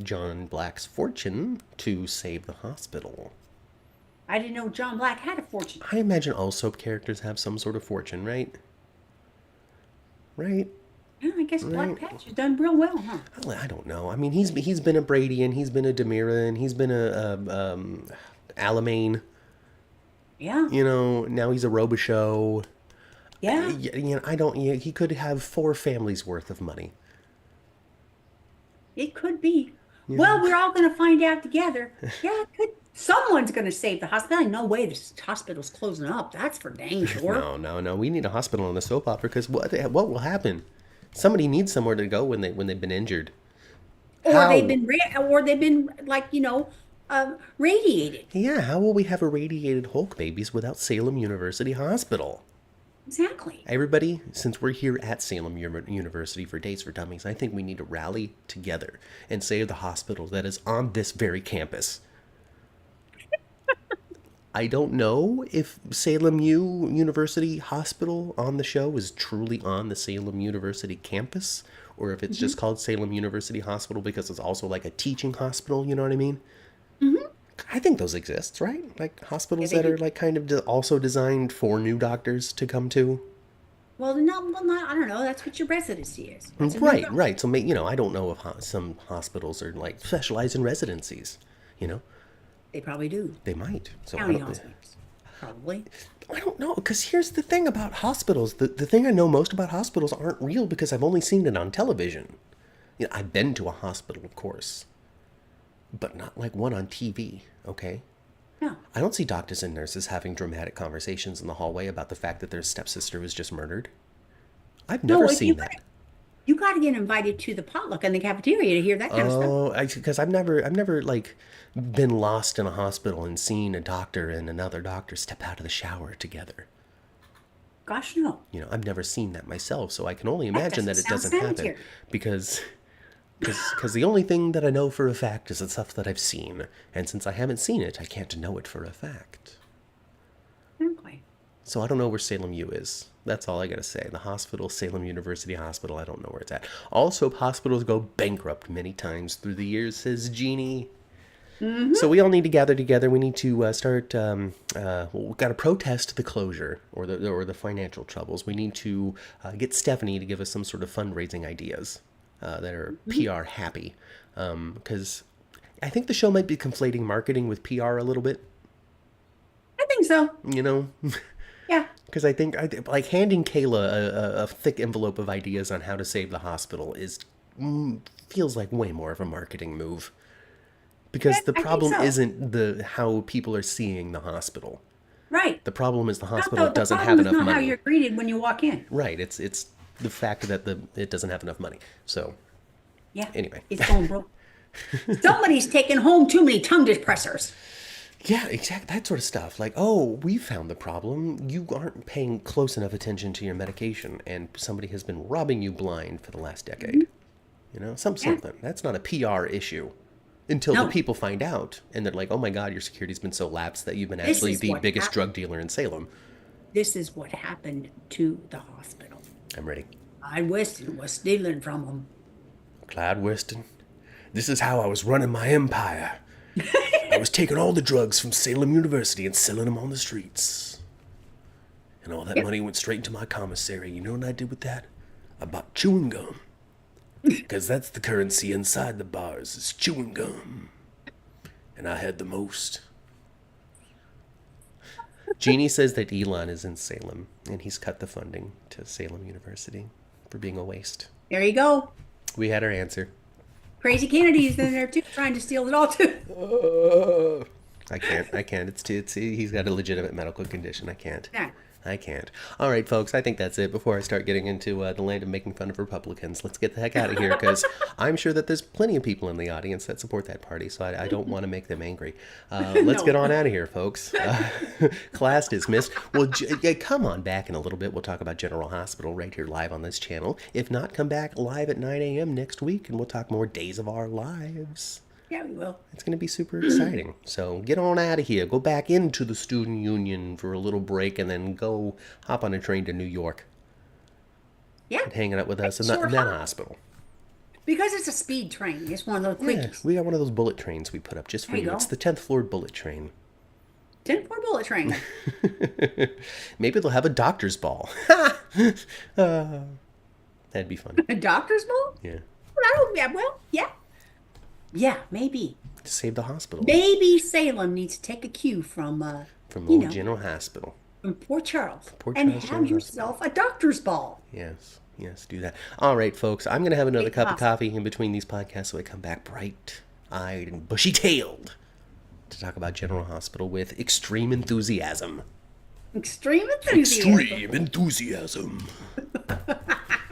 [SPEAKER 2] John Black's fortune to save the hospital.
[SPEAKER 1] I didn't know John Black had a fortune.
[SPEAKER 2] I imagine all soap characters have some sort of fortune, right? Right?
[SPEAKER 1] Yeah, I guess Black Patch has done real well, huh?
[SPEAKER 2] I don't know. I mean, he's been a Brady, and he's been a Demira, and he's been a Alamein.
[SPEAKER 1] Yeah.
[SPEAKER 2] Now he's a Robichaux.
[SPEAKER 1] Yeah.
[SPEAKER 2] He could have 4 families worth of money.
[SPEAKER 1] It could be. Yeah. Well, we're all going to find out together. Yeah, it could. Someone's going to save the hospital. No way this hospital's closing up. That's for dang sure.
[SPEAKER 2] No. We need a hospital in the soap opera because what will happen? Somebody needs somewhere to go when they've been injured.
[SPEAKER 1] Or
[SPEAKER 2] How?
[SPEAKER 1] or they've been like, radiated.
[SPEAKER 2] Yeah, how will we have irradiated Hulk babies without Salem University Hospital?
[SPEAKER 1] Exactly.
[SPEAKER 2] Everybody, since we're here at Salem University for Days for Dummies, I think we need to rally together and save the hospital that is on this very campus. I don't know if Salem U University Hospital on the show is truly on the Salem University campus, or if it's just called Salem University Hospital because it's also like a teaching hospital, you know what I mean? I think those exist, right? Like hospitals
[SPEAKER 1] Yeah, they
[SPEAKER 2] that are
[SPEAKER 1] do.
[SPEAKER 2] like kind of also designed for new doctors to come to.
[SPEAKER 1] Well, no, well, not, I don't know. That's what your residency is. That's a new
[SPEAKER 2] Right,
[SPEAKER 1] doctor.
[SPEAKER 2] right. So, I don't know if some hospitals are like specialized in residencies. You know,
[SPEAKER 1] They probably do.
[SPEAKER 2] they might. So
[SPEAKER 1] County hospitals, probably.
[SPEAKER 2] I don't know. Because here's the thing about hospitals. The thing I know most about hospitals aren't real because I've only seen it on television. I've been to a hospital, of course, but not like one on TV. Okay.
[SPEAKER 1] No.
[SPEAKER 2] I don't see doctors and nurses having dramatic conversations in the hallway about the fact that their stepsister was just murdered. I've
[SPEAKER 1] No,
[SPEAKER 2] never
[SPEAKER 1] if you
[SPEAKER 2] seen
[SPEAKER 1] got
[SPEAKER 2] that.
[SPEAKER 1] you got to get invited to the potluck in the cafeteria to hear that kind of stuff.
[SPEAKER 2] Oh, because I've never like been lost in a hospital and seen a doctor and another doctor step out of the shower together.
[SPEAKER 1] Gosh, no.
[SPEAKER 2] I've never seen that myself, so I can only
[SPEAKER 1] That
[SPEAKER 2] imagine that
[SPEAKER 1] doesn't
[SPEAKER 2] it
[SPEAKER 1] sound
[SPEAKER 2] doesn't happen
[SPEAKER 1] sanitary.
[SPEAKER 2] because because the only thing that I know for a fact is the stuff that I've seen, and since I haven't seen it, I can't know it for a fact.
[SPEAKER 1] Exactly.
[SPEAKER 2] So I don't know where Salem U is. That's all I gotta say. The hospital, Salem University Hospital, I don't know where it's at. Also, hospitals go bankrupt many times through the years, says Jeannie. So we all need to gather together. We need to start. We've got to protest the closure or the financial troubles. We need to get Stephanie to give us some sort of fundraising ideas that are PR happy, because I think the show might be conflating marketing with PR a little bit.
[SPEAKER 1] I think so.
[SPEAKER 2] You know,
[SPEAKER 1] Yeah.
[SPEAKER 2] because I think like handing Kayla a thick envelope of ideas on how to save the hospital feels like way more of a marketing move. Because the
[SPEAKER 1] I think
[SPEAKER 2] problem
[SPEAKER 1] so.
[SPEAKER 2] isn't how people are seeing the hospital.
[SPEAKER 1] Right.
[SPEAKER 2] The problem is the
[SPEAKER 1] Not
[SPEAKER 2] hospital
[SPEAKER 1] the
[SPEAKER 2] doesn't
[SPEAKER 1] problem
[SPEAKER 2] have
[SPEAKER 1] is
[SPEAKER 2] enough
[SPEAKER 1] not how
[SPEAKER 2] money.
[SPEAKER 1] you're greeted when you walk in.
[SPEAKER 2] Right. It's the fact that it doesn't have enough money. So
[SPEAKER 1] Yeah.
[SPEAKER 2] anyway.
[SPEAKER 1] It's going broke. Somebody's taken home too many tongue depressors.
[SPEAKER 2] Yeah, exactly. That sort of stuff. Like, oh, we found the problem. You aren't paying close enough attention to your medication, and somebody has been robbing you blind for the last decade. Something. That's not a PR issue. Until the
[SPEAKER 1] No.
[SPEAKER 2] people find out, and they're like, "Oh my God, your security's been so lapsed that you've been
[SPEAKER 1] This
[SPEAKER 2] actually
[SPEAKER 1] is
[SPEAKER 2] the
[SPEAKER 1] what
[SPEAKER 2] biggest
[SPEAKER 1] happened.
[SPEAKER 2] drug dealer in Salem."
[SPEAKER 1] This is what happened to the hospital.
[SPEAKER 2] I'm ready.
[SPEAKER 1] I Weston was stealing from them.
[SPEAKER 2] Clyde Weston, this is how I was running my empire. I was taking all the drugs from Salem University and selling them on the streets. And all that
[SPEAKER 1] Yep.
[SPEAKER 2] money went straight into my commissary. You know what I did with that? I bought chewing gum. Because that's the currency inside the bars, is chewing gum. And I had the most. Jeannie says that Elon is in Salem, and he's cut the funding to Salem University for being a waste.
[SPEAKER 1] There you go.
[SPEAKER 2] We had our answer.
[SPEAKER 1] Crazy Kennedy's in there too, trying to steal it all too.
[SPEAKER 2] I can't. He's got a legitimate medical condition. I can't.
[SPEAKER 1] Yeah.
[SPEAKER 2] I can't. All right, folks, I think that's it. Before I start getting into the land of making fun of Republicans, let's get the heck out of here, because I'm sure that there's plenty of people in the audience that support that party, so I don't want to make them angry. Let's
[SPEAKER 1] No.
[SPEAKER 2] get on out of here, folks. Class dismissed. Well, come on back in a little bit. We'll talk about General Hospital right here live on this channel. If not, come back live at 9 a.m. next week, and we'll talk more Days of Our Lives.
[SPEAKER 1] Yeah, we will.
[SPEAKER 2] It's going to be super exciting. So get on out of here. Go back into the student union for a little break, and then go hop on a train to New York
[SPEAKER 1] Yeah.
[SPEAKER 2] and hanging out with us in
[SPEAKER 1] Sure
[SPEAKER 2] that
[SPEAKER 1] hop.
[SPEAKER 2] hospital.
[SPEAKER 1] Because it's a speed train. It's one of those
[SPEAKER 2] Yeah,
[SPEAKER 1] quickies.
[SPEAKER 2] we got one of those bullet trains we put up just for
[SPEAKER 1] There you
[SPEAKER 2] you.
[SPEAKER 1] go.
[SPEAKER 2] It's the 10th floor bullet train.
[SPEAKER 1] 10-4 bullet train.
[SPEAKER 2] Maybe they'll have a doctor's ball. That'd be fun.
[SPEAKER 1] A doctor's ball?
[SPEAKER 2] Yeah.
[SPEAKER 1] Yeah. Yeah, maybe.
[SPEAKER 2] To save the hospital
[SPEAKER 1] Maybe Salem needs to take a cue from,
[SPEAKER 2] from
[SPEAKER 1] you
[SPEAKER 2] old
[SPEAKER 1] know,
[SPEAKER 2] General Hospital.
[SPEAKER 1] from Port Charles.
[SPEAKER 2] Port
[SPEAKER 1] And
[SPEAKER 2] Charles
[SPEAKER 1] have
[SPEAKER 2] General
[SPEAKER 1] yourself a doctor's ball.
[SPEAKER 2] Yes, do that. All right, folks, I'm going to have another
[SPEAKER 1] Big
[SPEAKER 2] cup of
[SPEAKER 1] pasta.
[SPEAKER 2] coffee in between these podcasts so I come back bright-eyed and bushy-tailed to talk about General Hospital with extreme enthusiasm.
[SPEAKER 1] Extreme enthusiasm.
[SPEAKER 3] Extreme enthusiasm.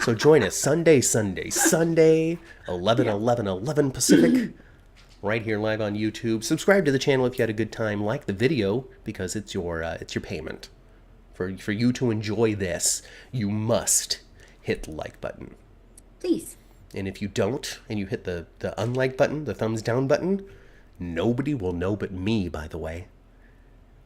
[SPEAKER 2] So join us Sunday, 11,
[SPEAKER 1] Yeah.
[SPEAKER 2] 11, 11 Pacific, right here live on YouTube. Subscribe to the channel if you had a good time. Like the video because it's your payment. For you to enjoy this, you must hit the like button.
[SPEAKER 1] Please.
[SPEAKER 2] And if you don't, and you hit the unlike button, the thumbs down button, nobody will know but me, by the way.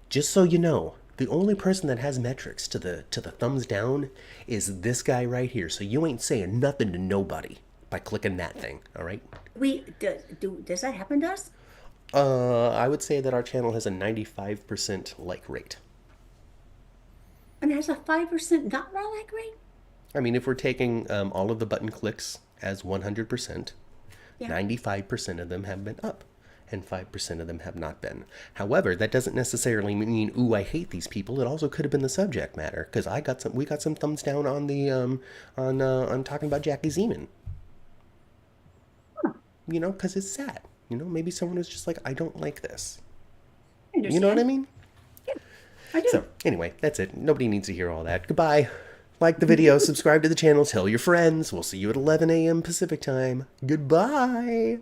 [SPEAKER 2] Just so you know, the only person that has metrics to the thumbs down is this guy right here. So you ain't saying nothing to nobody by clicking that thing, all right?
[SPEAKER 1] Does that happen to us?
[SPEAKER 2] I would say that our channel has a 95% like rate.
[SPEAKER 1] And has a 5% not like rate?
[SPEAKER 2] I mean, if we're taking all of the button clicks as 100%,
[SPEAKER 1] Yeah.
[SPEAKER 2] 95% of them have been up, and 5% of them have not been. However, that doesn't necessarily mean, ooh, I hate these people. It also could have been the subject matter, because we got some thumbs down on the on talking about Jackie Zeman.
[SPEAKER 1] Huh.
[SPEAKER 2] You know, because it's sad. You know, maybe someone was just like, I don't like this.
[SPEAKER 1] I
[SPEAKER 2] You know what I mean?
[SPEAKER 1] I do.
[SPEAKER 2] So, anyway, that's it. Nobody needs to hear all that. Goodbye. Like the video, subscribe to the channel, tell your friends. We'll see you at 11 a.m. Pacific time. Goodbye.